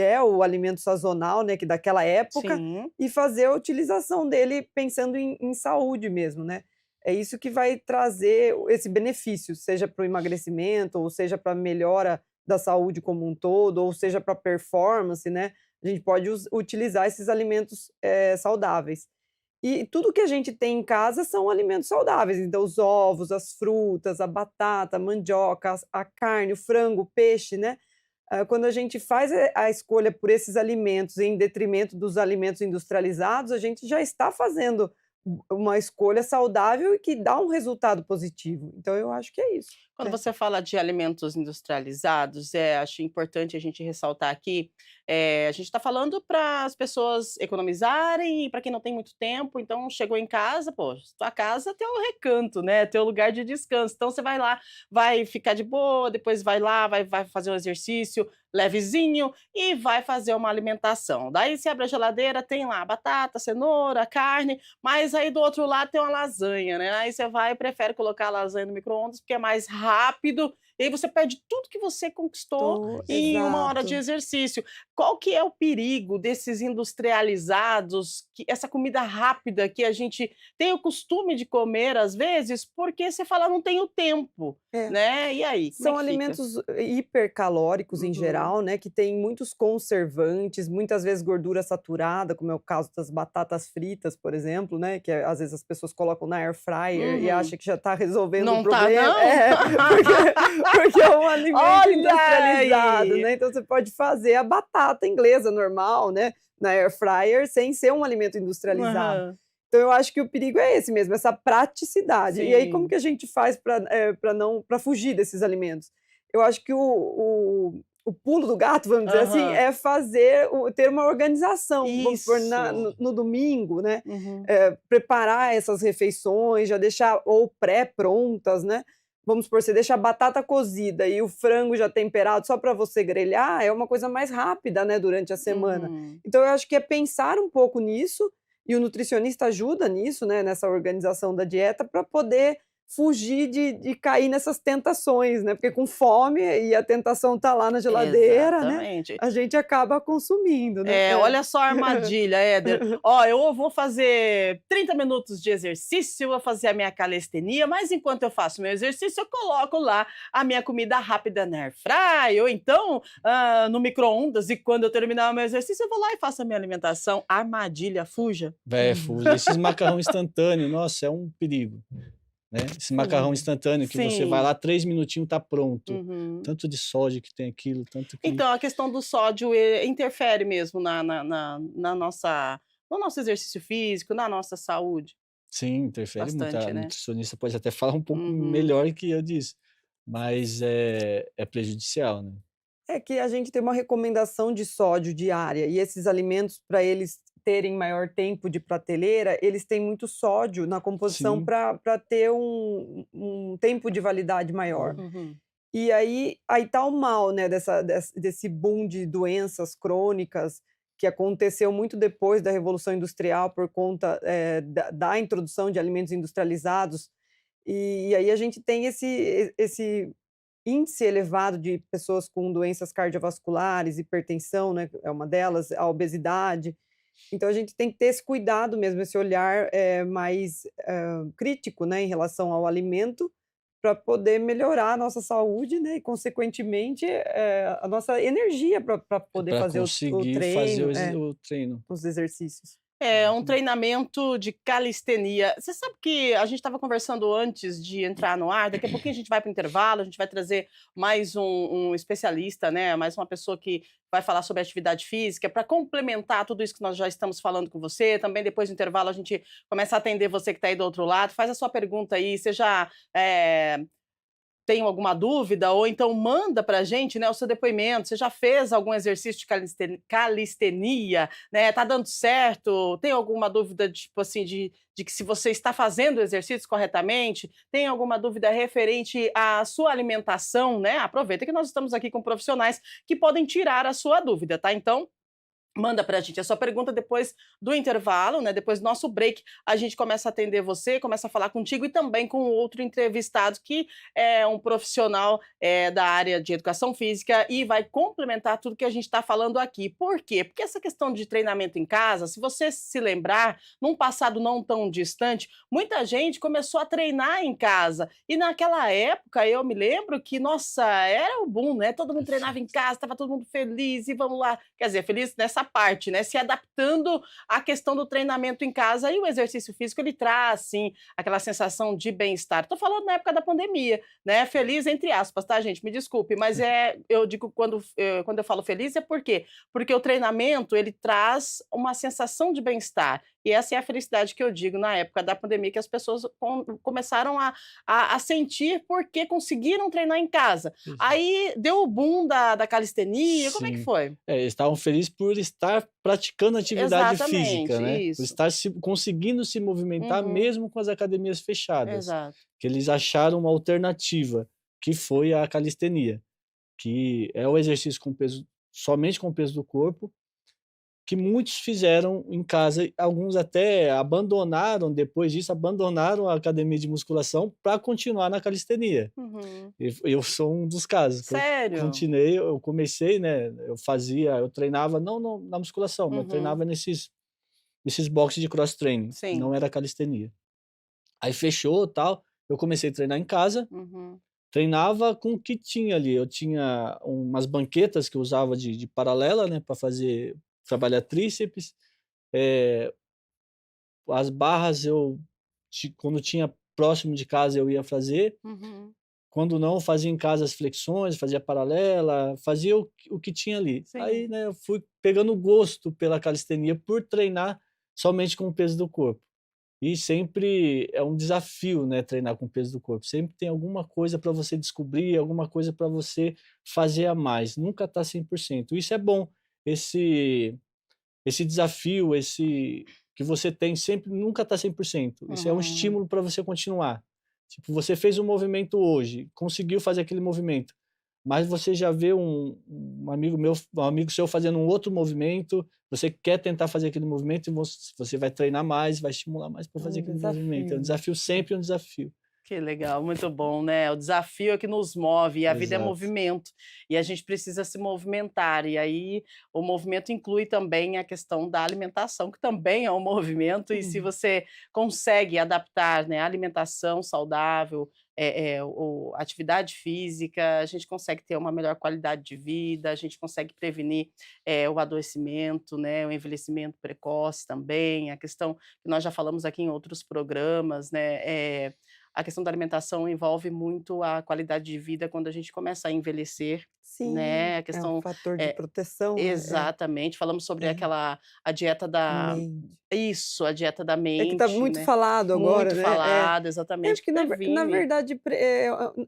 é o alimento sazonal, né, que daquela época, Sim. e fazer a utilização dele pensando em saúde mesmo, né. É isso que vai trazer esse benefício, seja para o emagrecimento, ou seja para a melhora da saúde como um todo, ou seja para performance, né. A gente pode utilizar esses alimentos, saudáveis. E tudo que a gente tem em casa são alimentos saudáveis, então os ovos, as frutas, a batata, a mandioca, a carne, o frango, o peixe, né. Quando a gente faz a escolha por esses alimentos em detrimento dos alimentos industrializados, a gente já está fazendo uma escolha saudável e que dá um resultado positivo. Então eu acho que é isso. Quando É. você fala de alimentos industrializados, acho importante a gente ressaltar aqui, a gente está falando para as pessoas economizarem e para quem não tem muito tempo, então chegou em casa, pô, tua casa é teu recanto, né, teu lugar de descanso, então você vai lá, vai ficar de boa, depois vai lá, vai fazer um exercício levezinho e vai fazer uma alimentação. Daí você abre a geladeira, tem lá batata, cenoura, carne, mas aí do outro lado tem uma lasanha, né, aí você vai e prefere colocar a lasanha no micro-ondas, porque é mais rápido, e aí você perde tudo que você conquistou em 1 hora de Exato. exercício. Qual que é o perigo desses industrializados, que essa comida rápida que a gente tem o costume de comer às vezes, porque você fala: "Não tenho tempo", É. né, e aí, como é São que fica? alimentos hipercalóricos em Uhum. geral, né, que tem muitos conservantes, muitas vezes gordura saturada, como é o caso das batatas fritas, por exemplo, né, que às vezes as pessoas colocam na air fryer e Uhum. acha que já está resolvendo o Não tá problema. não? Porque é um alimento Olha industrializado, aí! né, então você pode fazer a batata inglesa normal, né, na air fryer sem ser um alimento industrializado. Aham. Então eu acho que o perigo é esse mesmo, essa praticidade. E aí como Sim. que a gente faz para fugir desses alimentos? Eu acho que o pulo do gato, vamos dizer assim, Aham. é ter uma organização. Vamos supor, Isso. no domingo, né, Uhum. preparar essas refeições, já deixar ou pré-prontas, né. Vamos supor, você deixa a batata cozida e o frango já temperado só para você grelhar, é uma coisa mais rápida, né, durante a semana. Uhum. Então eu acho que é pensar um pouco nisso, e o nutricionista ajuda nisso, né, nessa organização da dieta, para poder fugir de cair nessas tentações, né, porque com fome e a tentação tá lá na geladeira, né, Exatamente. a gente acaba consumindo, né. É, É. olha só a armadilha, Éder. Ó, eu vou fazer 30 minutos de exercício, vou fazer a minha calistenia, mas enquanto eu faço meu exercício, eu coloco lá a minha comida rápida na airfryer, ou então no micro-ondas, e quando eu terminar o meu exercício, eu vou lá e faço a minha alimentação. Armadilha, fuja. Fuja. Esses macarrão instantâneo, nossa, é um perigo, né. Esse macarrão Sim. instantâneo que você vai Sim. lá, 3 minutinhos tá pronto. Uhum. Tanto de sódio que tem aquilo, tanto que Então, a questão do sódio interfere mesmo na nossa, no nosso exercício físico, na nossa saúde, sim, interfere muito. bastante, A né? nutricionista pode até falar um pouco Uhum. melhor que eu disso, mas é prejudicial, né. É que a gente tem uma recomendação de sódio diária e esses alimentos, para eles terem maior tempo de prateleira, eles têm muito sódio na composição Sim. para ter um tempo de validade maior. Uhum. E aí tá o mal, né, desse boom de doenças crônicas que aconteceu muito depois da Revolução Industrial por conta, da introdução de alimentos industrializados. E aí a gente tem esse índice elevado de pessoas com doenças cardiovasculares, hipertensão, né, é uma delas, a obesidade. Então a gente tem que ter esse cuidado mesmo, esse olhar, mais, crítico, né, em relação ao alimento, para poder melhorar a nossa saúde, né, e consequentemente, a nossa energia para poder Para fazer o conseguir fazer treino, o treino. os exercícios. É um Exatamente. treinamento de calistenia. Você sabe que a gente estava conversando antes de entrar no ar, daqui a pouquinho a gente vai para o intervalo, a gente vai trazer mais um especialista, né, mais uma pessoa que vai falar sobre atividade física, para complementar tudo isso que nós já estamos falando com você. Também depois do intervalo a gente começa a atender você que está aí do outro lado, faz a sua pergunta aí, você já, tem alguma dúvida, ou então manda para a gente, né, o seu depoimento. Você já fez algum exercício de calistenia, né? Tá dando certo? Tem alguma dúvida, tipo assim, de que se você está fazendo o exercício corretamente? Tem alguma dúvida referente à sua alimentação, né? Aproveita que nós estamos aqui com profissionais que podem tirar a sua dúvida, tá? Então, manda pra gente a sua pergunta depois do intervalo, né, depois do nosso break, a gente começa a atender você, começa a falar contigo e também com o outro entrevistado que é um profissional, da área de educação física e vai complementar tudo que a gente está falando aqui. Por quê? Porque essa questão de treinamento em casa, se você se lembrar, num passado não tão distante, muita gente começou a treinar em casa e naquela época eu me lembro que, nossa, era o boom, né, todo mundo treinava em Perfeito. casa, estava todo mundo feliz e vamos lá, quer dizer, feliz nessa parte, né, se adaptando à questão do treinamento em casa, e o exercício físico ele traz sim aquela sensação de bem-estar. Tô falando na época da pandemia, né, feliz entre aspas, tá gente, me desculpe, mas eu digo quando eu falo feliz é por quê? Porque o treinamento ele traz uma sensação de bem-estar, E essa é a felicidade que eu digo na época da pandemia, que as pessoas começaram a sentir porque conseguiram treinar em casa. Exato. Aí deu o boom da calistenia, como é que Sim. foi? Eles estavam felizes por estar praticando atividade física, Exatamente, né? Por isso. estar conseguindo se movimentar Uhum, mesmo com as academias fechadas. exato. Que eles acharam uma alternativa, que foi a calistenia, que é o exercício com peso, somente com o peso do corpo, que muitos fizeram em casa, alguns até abandonaram, depois disso, abandonaram a academia de musculação para continuar na calistenia. Uhum. Eu sou um dos casos, que eu Sério? continuei, eu comecei, né, eu treinava não na musculação, mas eu Uhum. treinava nesses boxes de cross training, Sim. não era calistenia. Aí fechou, tal, eu comecei a treinar em casa, Uhum. treinava com o que tinha ali, eu tinha umas banquetas que eu usava de paralela, né, para trabalhar tríceps, eh, as barras quando tinha próximo de casa eu ia fazer, Uhum. quando não, fazia em casa as flexões, fazia paralela, fazia o que tinha ali. Aí, Sim. né, eu fui pegando gosto pela calistenia por treinar somente com o peso do corpo. E sempre é um desafio, né, treinar com o peso do corpo. Sempre tem alguma coisa para você descobrir, alguma coisa para você fazer a mais. Nunca está 100%. Isso é bom. Esse desafio, esse que você tem sempre nunca está 100%. Isso é um Uhum. estímulo para você continuar. Tipo, você fez um movimento hoje, conseguiu fazer aquele movimento, mas você já vê um amigo seu fazendo um outro movimento, você quer tentar fazer aquele movimento e você vai treinar mais, vai estimular mais para fazer Um aquele movimento. É um desafio. desafio, sempre um desafio. Que legal, muito bom, né? O desafio é que nos move, e a vida é Exato. movimento, e a gente precisa se movimentar. E aí o movimento inclui também a questão da alimentação, que também é um movimento, e se Hum. você consegue adaptar, né, a alimentação saudável, atividade física, a gente consegue ter uma melhor qualidade de vida, a gente consegue prevenir o adoecimento, né, o envelhecimento precoce também, a questão que nós já falamos aqui em outros programas, né? A questão da alimentação envolve muito a qualidade de vida quando a gente começa a envelhecer, Sim, né, a é um questão fator de é proteção, né. exatamente, falamos sobre É, a dieta da mente. isso, a dieta da É que está mente, muito né, falado agora, muito né. É. falada, É exatamente, que porque na previne. verdade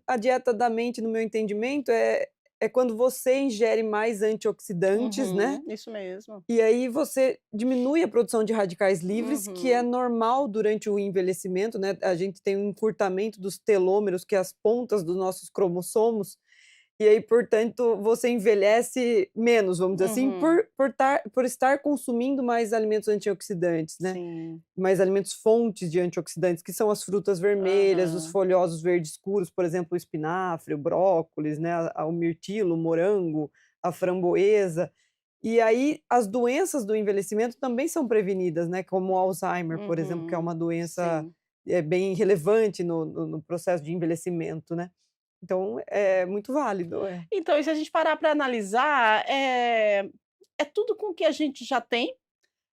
a dieta da mente, no meu entendimento, é quando você ingere mais antioxidantes, né, Uhum, isso mesmo. e aí você diminui a produção de radicais livres, que é Uhum, normal durante o envelhecimento, né, a gente tem um encurtamento dos telômeros, que é as pontas dos nossos cromossomos, e aí, portanto, você envelhece menos, vamos dizer assim, uhum, por estar consumindo mais alimentos antioxidantes, né. sim, Mais alimentos fontes de antioxidantes, que são as frutas vermelhas, os aham, folhosos verdes escuros, por exemplo, o espinafre, o brócolis, né, o mirtilo, o morango, a framboesa. E aí as doenças do envelhecimento também são prevenidas, né, como o Alzheimer, por exemplo, que é uhum, uma doença, sim. bem relevante no processo de envelhecimento, né. Então é muito válido, é. Então, e se a gente parar para analisar, é tudo com o que a gente já tem,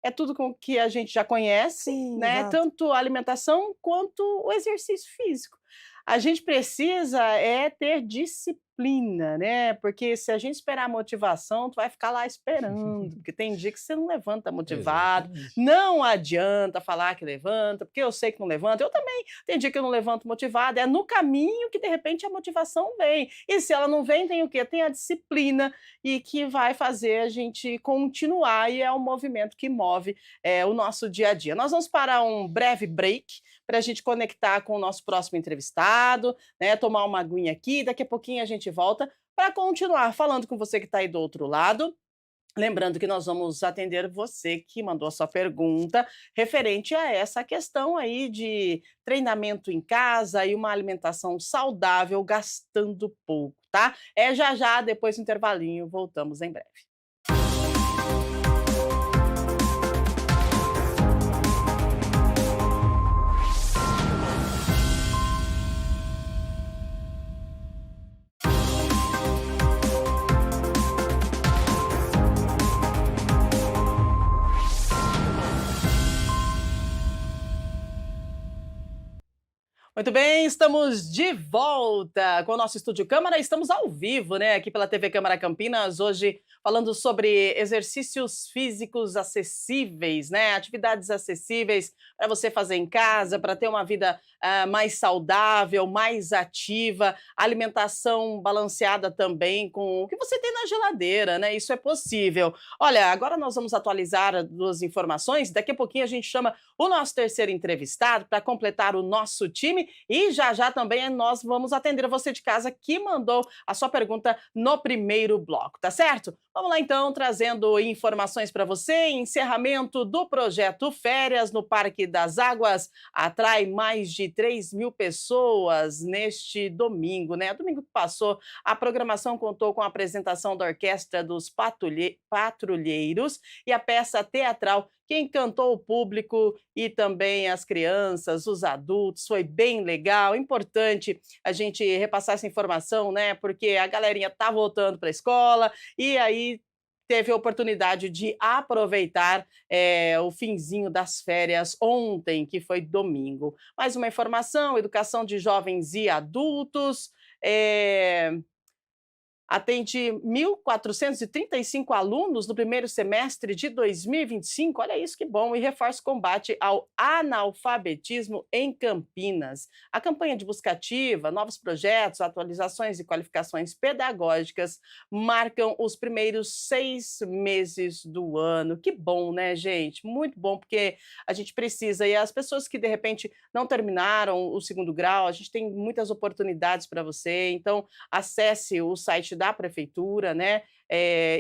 é tudo com o que a gente já conhece, Sim, né, exato. tanto a alimentação quanto o exercício físico. A gente precisa ter disciplina, né, porque se a gente esperar a motivação, tu vai ficar lá esperando, porque tem dia que você não levanta motivado, Exatamente. não adianta falar que levanta, porque eu sei que não levanta, eu também, tem dia que eu não levanto motivada, é no caminho que de repente a motivação vem, e se ela não vem tem o quê? Tem a disciplina, e que vai fazer a gente continuar, e é o movimento que move, o nosso dia a dia. Nós vamos para um breve break, para a gente conectar com o nosso próximo entrevistado, né, tomar uma aguinha aqui, daqui a pouquinho a gente volta para continuar falando com você que está aí do outro lado. Lembrando que nós vamos atender você que mandou a sua pergunta referente a essa questão aí de treinamento em casa e uma alimentação saudável gastando pouco, tá? É já já, depois do intervalinho, voltamos em breve. Muito bem, estamos de volta com o nosso Estúdio Câmara. Estamos ao vivo, né, aqui pela TV Câmara Campinas, hoje falando sobre exercícios físicos acessíveis, né, atividades acessíveis para você fazer em casa, para ter uma vida mais saudável, mais ativa, alimentação balanceada também com o que você tem na geladeira, né, isso é possível. Olha, agora nós vamos atualizar duas informações, daqui a pouquinho a gente chama o nosso terceiro entrevistado para completar o nosso time. E já também nós vamos atender a você de casa que mandou a sua pergunta no primeiro bloco, tá certo? Vamos lá então, trazendo informações para você. Encerramento do projeto Férias no Parque das Águas atrai mais de 3.000 pessoas neste domingo, né? Domingo que passou, a programação contou com a apresentação da Orquestra dos Patrulheiros e a peça teatral que encantou o público e também as crianças, os adultos, foi bem legal. Importante a gente repassar essa informação, né? Porque a galerinha tá voltando para a escola e aí teve a oportunidade de aproveitar o finzinho das férias ontem, que foi domingo. Mais uma informação: educação de jovens e adultos. Atende 1.435 alunos no primeiro semestre de 2025. Olha isso, que bom! E reforça o combate ao analfabetismo em Campinas. A campanha de busca ativa, novos projetos, atualizações e qualificações pedagógicas marcam os primeiros 6 meses do ano. Que bom, né, gente? Muito bom, porque a gente precisa. E as pessoas que, de repente, não terminaram o segundo grau, a gente tem muitas oportunidades para você. Então, acesse o site da prefeitura, né?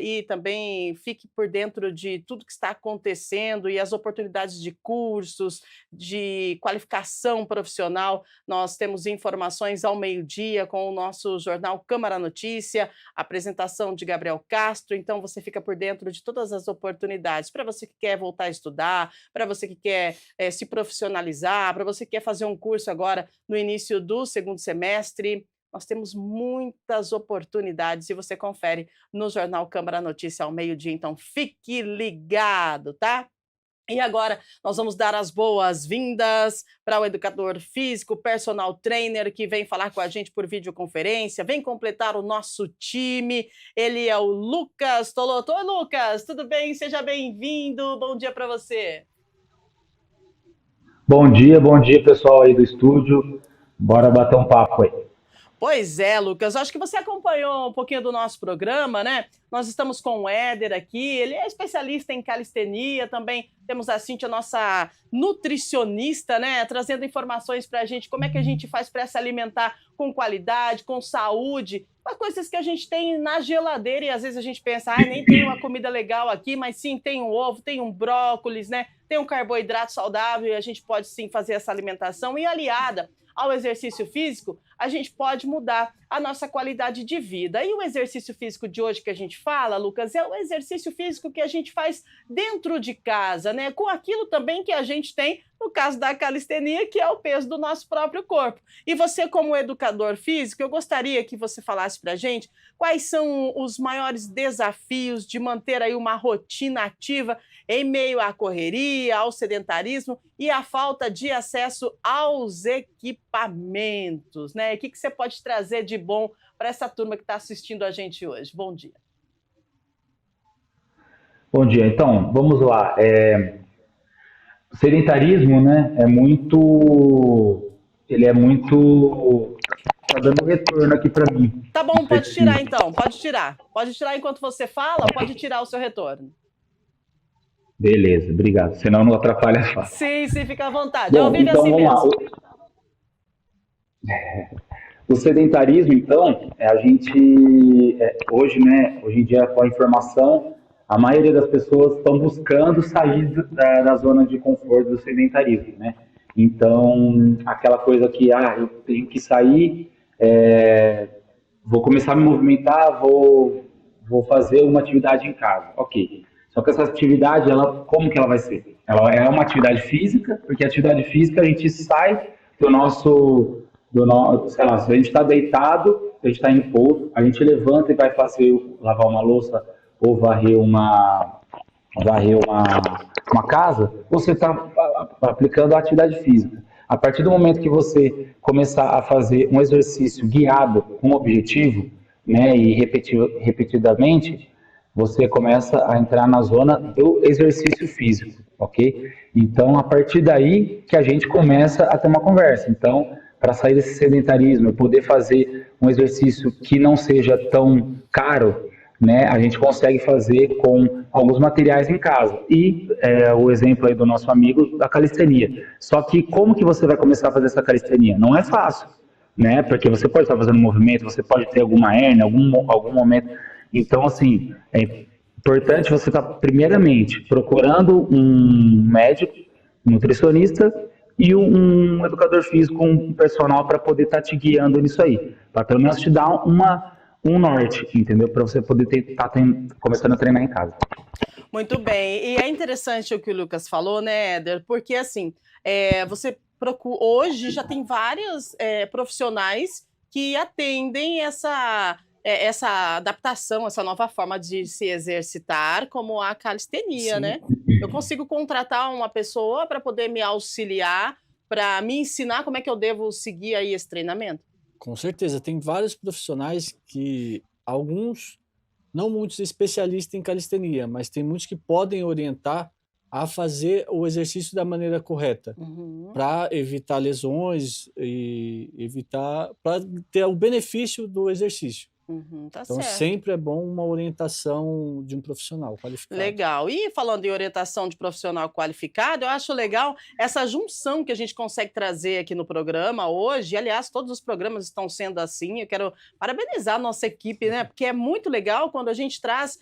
E também fique por dentro de tudo que está acontecendo e as oportunidades de cursos, de qualificação profissional. Nós temos informações ao meio-dia com o nosso jornal Câmara Notícia, apresentação de Gabriel Castro. Então você fica por dentro de todas as oportunidades para você que quer voltar a estudar, para você que quer se profissionalizar, para você que quer fazer um curso agora no início do segundo semestre. Nós temos muitas oportunidades e você confere no jornal Câmara Notícia ao meio-dia, então fique ligado, tá? E agora nós vamos dar as boas-vindas para o educador físico, personal trainer, que vem falar com a gente por videoconferência, vem completar o nosso time. Ele é o Lucas Toloto. Oi, Lucas, tudo bem? Seja bem-vindo. Bom dia para você. Bom dia, pessoal aí do estúdio. Bora bater um papo aí. Pois é, Lucas, acho que você acompanhou um pouquinho do nosso programa, né? Nós estamos com o Éder aqui, ele é especialista em calistenia, também temos a Cíntia, nossa nutricionista, né? Trazendo informações para a gente, como é que a gente faz para se alimentar com qualidade, com saúde, as coisas que a gente tem na geladeira e às vezes a gente pensa, nem tem uma comida legal aqui, mas sim, tem um ovo, tem um brócolis, né? Tem um carboidrato saudável e a gente pode sim fazer essa alimentação e aliada ao exercício físico, a gente pode mudar a nossa qualidade de vida. E o exercício físico de hoje que a gente fala, Lucas, é o exercício físico que a gente faz dentro de casa, né? Com aquilo também que a gente tem, no caso da calistenia, que é o peso do nosso próprio corpo. E você, como educador físico, eu gostaria que você falasse pra gente quais são os maiores desafios de manter aí uma rotina ativa em meio à correria, ao sedentarismo e à falta de acesso aos equipamentos, né? O que você pode trazer de bom para essa turma que está assistindo a gente hoje? Bom dia. Bom dia. Então, vamos lá. O sedentarismo, né, ele é muito, tá dando retorno aqui para mim. Tá bom, pode tirar então, pode tirar. Pode tirar enquanto você fala, ou pode tirar o seu retorno. Beleza, obrigado. Senão não atrapalha a fala. Sim, fica à vontade. Bom, então assim vamos mesmo. Lá. O sedentarismo, então, a gente, hoje em dia, com a informação, a maioria das pessoas estão buscando sair da zona de conforto do sedentarismo, né? Então, aquela coisa que, eu tenho que sair, vou começar a me movimentar, vou fazer uma atividade em casa, ok. Só que essa atividade, como que ela vai ser? Ela é uma atividade física, porque a atividade física a gente sai sei lá, se a gente está deitado, a gente está em pouso, a gente levanta e vai lavar uma louça ou varrer uma casa, você está aplicando a atividade física. A partir do momento que você começar a fazer um exercício guiado com objetivo, né, e repetidamente, você começa a entrar na zona do exercício físico, ok? Então, a partir daí que a gente começa a ter uma conversa. Então, para sair desse sedentarismo e poder fazer um exercício que não seja tão caro, né, a gente consegue fazer com alguns materiais em casa. E o exemplo aí do nosso amigo da calistenia. Só que como que você vai começar a fazer essa calistenia? Não é fácil, né? Porque você pode estar fazendo um movimento, você pode ter alguma hérnia, algum momento. Então, assim, é importante você estar, primeiramente, procurando um médico, um nutricionista e um educador físico, um personal para poder estar te guiando nisso aí. Para pelo menos te dar um norte, entendeu? Para você poder estar começando a treinar em casa. Muito bem. E é interessante o que o Lucas falou, né, Éder? Porque, assim, você procura... Hoje já tem vários profissionais que atendem essa adaptação, essa nova forma de se exercitar, como a calistenia, Sim. né? Eu consigo contratar uma pessoa para poder me auxiliar, para me ensinar como é que eu devo seguir aí esse treinamento? Com certeza, tem vários profissionais que, alguns, não muitos especialistas em calistenia, mas tem muitos que podem orientar a fazer o exercício da maneira correta, para evitar lesões e para ter o benefício do exercício. Tá Então, certo. sempre é bom uma orientação de um profissional qualificado. Legal. E falando em orientação de profissional qualificado, eu acho legal essa junção que a gente consegue trazer aqui no programa hoje. Aliás, todos os programas estão sendo assim. Eu quero parabenizar a nossa equipe, né? Porque é muito legal quando a gente traz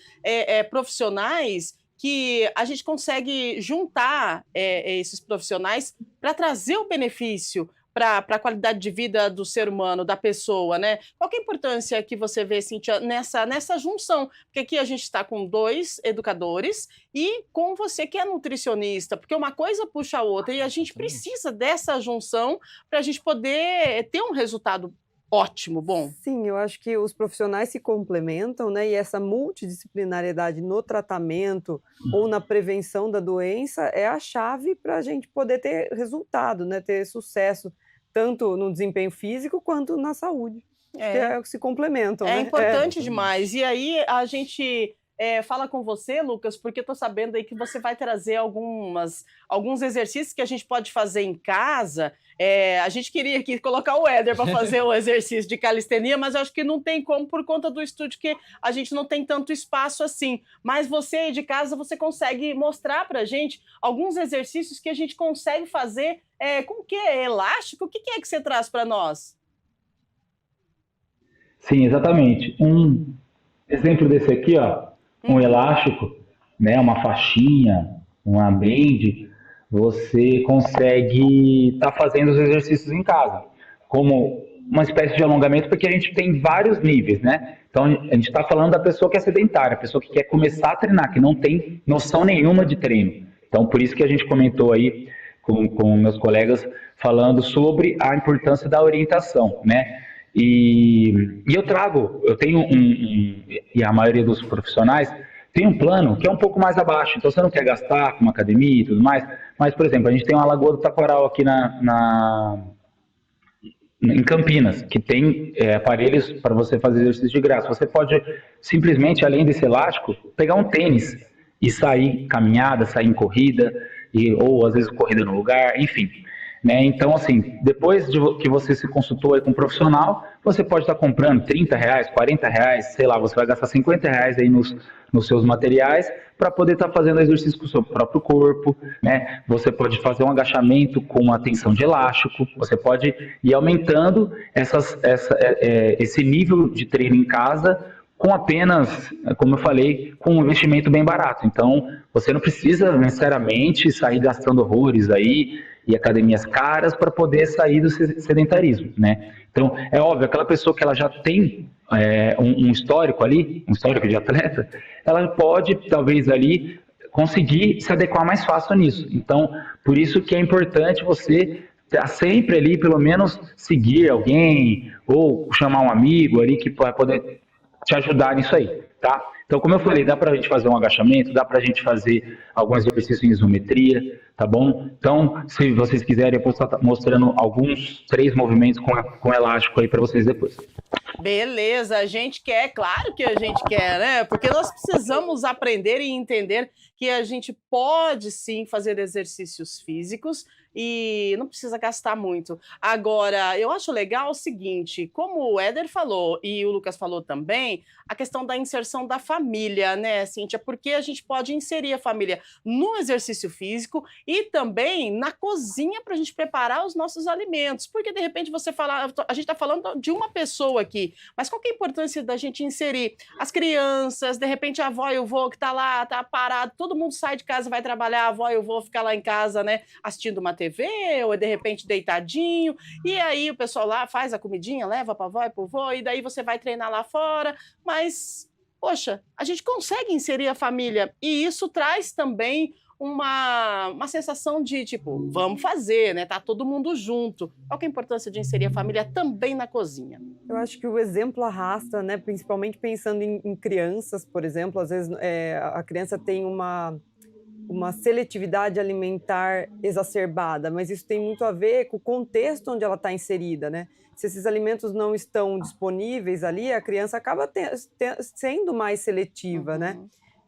profissionais que a gente consegue juntar esses profissionais para trazer o benefício para a qualidade de vida do ser humano, da pessoa, né? Qual que é a importância que você vê, Cíntia, nessa junção? Porque aqui a gente está com 2 educadores e com você que é nutricionista, porque uma coisa puxa a outra e a gente precisa dessa junção para a gente poder ter um resultado ótimo, bom. Sim, eu acho que os profissionais se complementam, né? E essa multidisciplinariedade no tratamento ou na prevenção da doença é a chave para a gente poder ter resultado, né? Ter sucesso, tanto no desempenho físico quanto na saúde. Que se complementam, É né? importante demais. E aí a gente fala com você, Lucas, porque eu tô sabendo aí que você vai trazer alguns exercícios que a gente pode fazer em casa. A gente queria aqui colocar o Éder para fazer o exercício de calistenia, mas eu acho que não tem como por conta do estúdio, que a gente não tem tanto espaço assim. Mas você aí de casa, você consegue mostrar pra gente alguns exercícios que a gente consegue fazer com o quê? Elástico? O que é que você traz para nós? Sim, exatamente. Um exemplo desse aqui, ó, um elástico, né, uma faixinha, uma band, você consegue estar fazendo os exercícios em casa, como uma espécie de alongamento, porque a gente tem vários níveis, né? Então, a gente está falando da pessoa que é sedentária, a pessoa que quer começar a treinar, que não tem noção nenhuma de treino. Então, por isso que a gente comentou aí com meus colegas, falando sobre a importância da orientação, né? E eu tenho e a maioria dos profissionais tem um plano que é um pouco mais abaixo, então você não quer gastar com uma academia e tudo mais, mas, por exemplo, a gente tem uma Lagoa do Taquaral aqui em Campinas, que tem aparelhos para você fazer exercício de graça. Você pode simplesmente, além desse elástico, pegar um tênis e sair caminhada, sair em corrida, ou às vezes corrida no lugar, enfim. Né? Então, assim, depois que você se consultou aí com um profissional, você pode estar comprando R$30, R$40, sei lá, você vai gastar R$50 aí nos seus materiais para poder estar fazendo exercício com o seu próprio corpo, né? Você pode fazer um agachamento com uma tensão de elástico, você pode ir aumentando esse nível de treino em casa com apenas, como eu falei, com um investimento bem barato. Então, você não precisa necessariamente sair gastando horrores aí e academias caras para poder sair do sedentarismo, né? Então, é óbvio, aquela pessoa que ela já tem um histórico ali, um histórico de atleta, ela pode, talvez ali, conseguir se adequar mais fácil nisso. Então, por isso que é importante você estar sempre ali, pelo menos, seguir alguém ou chamar um amigo ali que vai poder te ajudar nisso aí, tá? Então, como eu falei, dá pra gente fazer um agachamento, dá pra gente fazer alguns exercícios em isometria, tá bom? Então, se vocês quiserem, eu posso estar mostrando alguns 3 movimentos com elástico aí para vocês depois. Beleza, a gente quer, claro que a gente quer, né? Porque nós precisamos aprender e entender que a gente pode sim fazer exercícios físicos e não precisa gastar muito. Agora, eu acho legal o seguinte, como o Éder falou e o Lucas falou também, a questão da inserção da família, né, Cíntia? Porque a gente pode inserir a família no exercício físico e também na cozinha para a gente preparar os nossos alimentos. Porque, de repente, você fala, a gente está falando de uma pessoa aqui, mas qual que é a importância da gente inserir as crianças, de repente a avó e o vô que está lá, está parado, todo mundo sai de casa, vai trabalhar, a avó e o vô ficar lá em casa, né, assistindo uma TV, ou de repente deitadinho, e aí o pessoal lá faz a comidinha, leva para a avó e para o vô, e daí você vai treinar lá fora, mas, poxa, a gente consegue inserir a família, e isso traz também uma sensação de, tipo, vamos fazer, né? Tá todo mundo junto. Qual que é a importância de inserir a família também na cozinha? Eu acho que o exemplo arrasta, né? Principalmente pensando em crianças, por exemplo. Às vezes a criança tem uma seletividade alimentar exacerbada, mas isso tem muito a ver com o contexto onde ela está inserida, né? Se esses alimentos não estão disponíveis ali, a criança acaba sendo mais seletiva, né?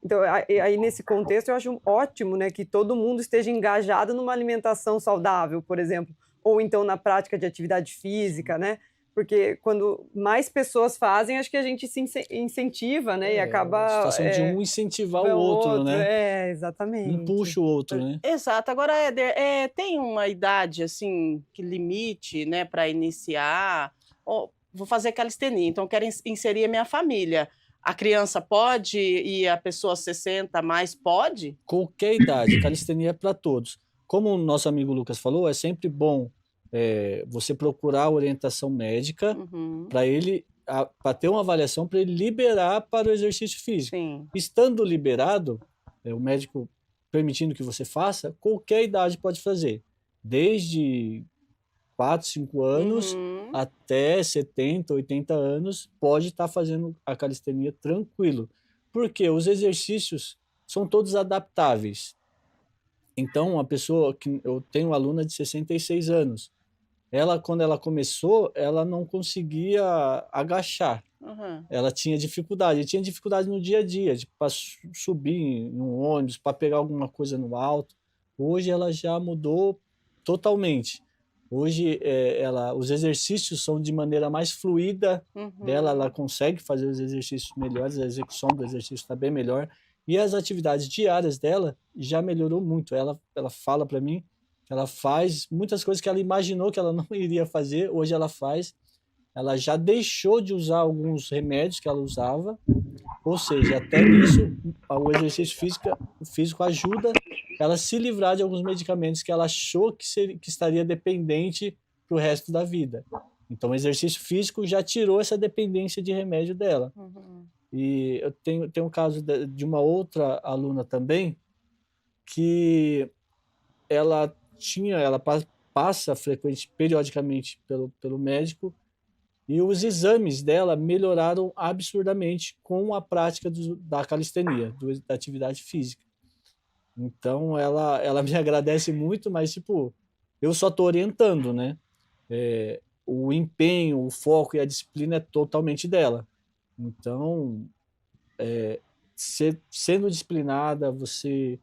Então, aí nesse contexto, eu acho ótimo, né, que todo mundo esteja engajado numa alimentação saudável, por exemplo, ou então na prática de atividade física, né? Porque quando mais pessoas fazem, acho que a gente se incentiva, né? E acaba... A situação de um incentivar o outro, né? Exatamente. Um puxa o outro, né? Exato. Agora, Éder, tem uma idade, assim, que limite, né, para iniciar? Vou fazer calistenia, então quero inserir a minha família. A criança pode e a pessoa 60 mais pode? Qualquer idade, calistenia é para todos. Como o nosso amigo Lucas falou, é sempre bom você procurar orientação médica para ele, para ter uma avaliação para ele liberar para o exercício físico. Sim. Estando liberado, o médico permitindo que você faça, qualquer idade pode fazer. Desde 4, 5 anos até 70, 80 anos, pode estar fazendo a calistenia tranquilo. Porque os exercícios são todos adaptáveis. Então, uma pessoa que eu tenho uma aluna de 66 anos, quando ela começou, ela não conseguia agachar. Ela tinha dificuldade no dia a dia, para subir em um ônibus, para pegar alguma coisa no alto. Hoje ela já mudou totalmente. Hoje os exercícios são de maneira mais fluida dela, ela consegue fazer os exercícios melhores, a execução do exercício está bem melhor. E as atividades diárias dela já melhorou muito. Ela fala para mim que ela faz muitas coisas que ela imaginou que ela não iria fazer, hoje ela faz. Ela já deixou de usar alguns remédios que ela usava, ou seja, até nisso o exercício físico ajuda ela a se livrar de alguns medicamentos que ela achou que estaria dependente para o resto da vida. Então o exercício físico já tirou essa dependência de remédio dela. E eu tenho um caso de uma outra aluna também, que ela passa periodicamente pelo médico, e os exames dela melhoraram absurdamente com a prática da calistenia, da atividade física. Então, ela me agradece muito, mas, tipo, eu só estou orientando, né? O empenho, o foco e a disciplina é totalmente dela. Então, sendo disciplinada, você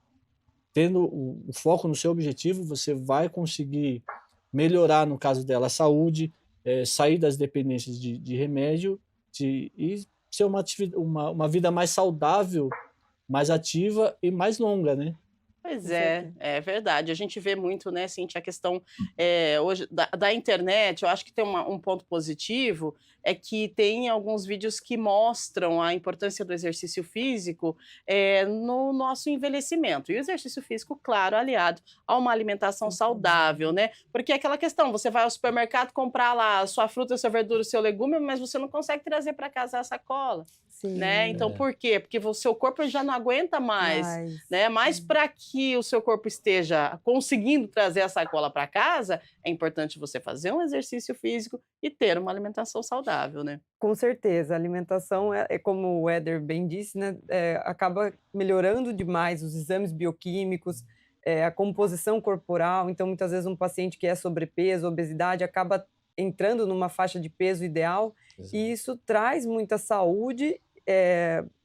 tendo o foco no seu objetivo, você vai conseguir melhorar, no caso dela, a saúde, sair das dependências de remédio e ser uma vida mais saudável, mais ativa e mais longa, né? Pois é verdade. A gente vê muito, né, Cíntia, a questão hoje da internet. Eu acho que tem um ponto positivo, é que tem alguns vídeos que mostram a importância do exercício físico no nosso envelhecimento. E o exercício físico, claro, aliado a uma alimentação saudável, né? Porque é aquela questão, você vai ao supermercado comprar lá a sua fruta, a sua verdura, o seu legume, mas você não consegue trazer para casa a sacola. Sim. Né? Então, por quê? Porque o seu corpo já não aguenta mais. Né? Mas para que que o seu corpo esteja conseguindo trazer a sacola para casa, é importante você fazer um exercício físico e ter uma alimentação saudável, né? Com certeza, a alimentação é como o Éder bem disse, né, acaba melhorando demais os exames bioquímicos, a composição corporal. Então, muitas vezes, um paciente que é sobrepeso, obesidade, acaba entrando numa faixa de peso ideal, e isso traz muita saúde,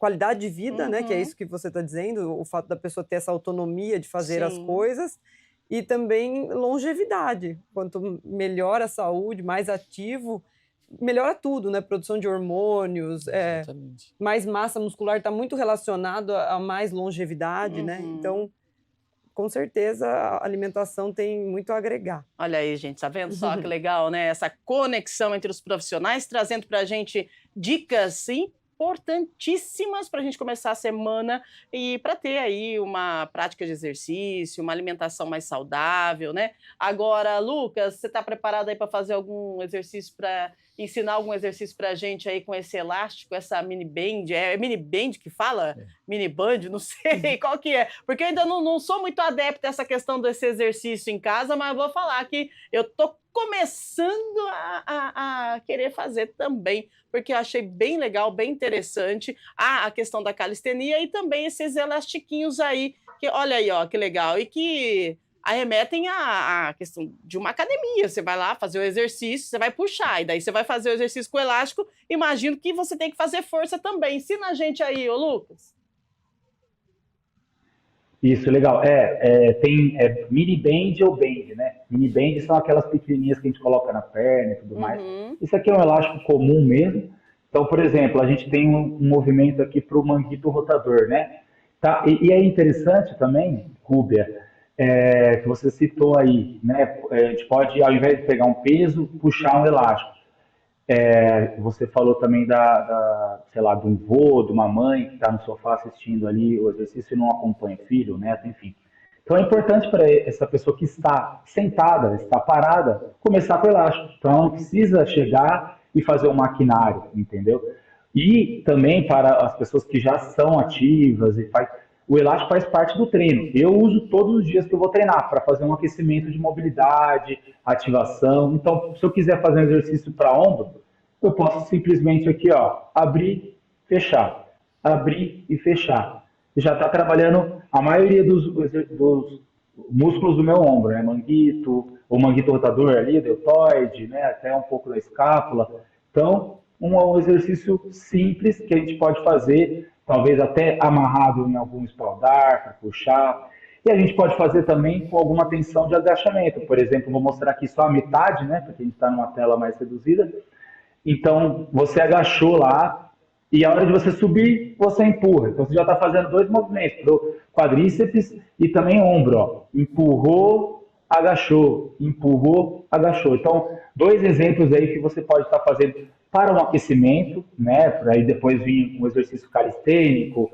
qualidade de vida, né, que é isso que você está dizendo, o fato da pessoa ter essa autonomia de fazer as Sim. coisas, e também longevidade. Quanto melhor a saúde, mais ativo, melhora tudo, né? Produção de hormônios, Exatamente. mais massa muscular, está muito relacionado a mais longevidade, né? Então, com certeza, a alimentação tem muito a agregar. Olha aí, gente, tá vendo só que legal, né? Essa conexão entre os profissionais, trazendo pra gente dicas importantíssimas para a gente começar a semana e para ter aí uma prática de exercício, uma alimentação mais saudável, né? Agora, Lucas, você está preparado aí para fazer algum exercício, para ensinar algum exercício para a gente aí com esse elástico, essa mini band? É mini band que fala? Mini band? Não sei qual que é. Porque eu ainda não sou muito adepto dessa questão desse exercício em casa, mas eu vou falar que eu tô começando a querer fazer também, porque eu achei bem legal, bem interessante a questão da calistenia e também esses elastiquinhos aí, que olha aí, ó, que legal, e que arremetem à questão de uma academia. Você vai lá fazer o exercício, você vai puxar, e daí você vai fazer o exercício com o elástico, imagino que você tem que fazer força também. Ensina a gente aí, ô Lucas. Isso, legal. Tem mini band ou band, né? Mini band são aquelas pequenininhas que a gente coloca na perna e tudo mais. Isso aqui é um elástico comum mesmo. Então, por exemplo, a gente tem um movimento aqui para o manguito rotador, né? Tá? E é interessante também, Rúbia, que você citou aí, né? A gente pode, ao invés de pegar um peso, puxar um elástico. Você falou também sei lá, de um vô, de uma mãe que está no sofá assistindo ali o exercício e não acompanha o filho, o neto, enfim. Então é importante para essa pessoa que está sentada, está parada, começar com o elástico. Então ela não precisa chegar e fazer um maquinário, entendeu? E também para as pessoas que já são ativas o elástico faz parte do treino. Eu uso todos os dias que eu vou treinar para fazer um aquecimento de mobilidade, ativação. Então, se eu quiser fazer um exercício para ombro, eu posso simplesmente aqui, ó, abrir, fechar, abrir e fechar. Já está trabalhando a maioria dos músculos do meu ombro, né? Manguito, o manguito rotador ali, deltoide, né? Até um pouco da escápula. Então, um exercício simples que a gente pode fazer, talvez até amarrado em algum espaldar para puxar. E a gente pode fazer também com alguma tensão de agachamento. Por exemplo, vou mostrar aqui só a metade, né? Porque a gente está numa tela mais reduzida. Então, você agachou lá e a hora de você subir, você empurra. Então, você já está fazendo dois movimentos, pro quadríceps e também ombro. Ó. Empurrou, agachou. Empurrou, agachou. Então, dois exemplos aí que você pode estar fazendo para um aquecimento, né? Para aí depois vir um exercício calistênico,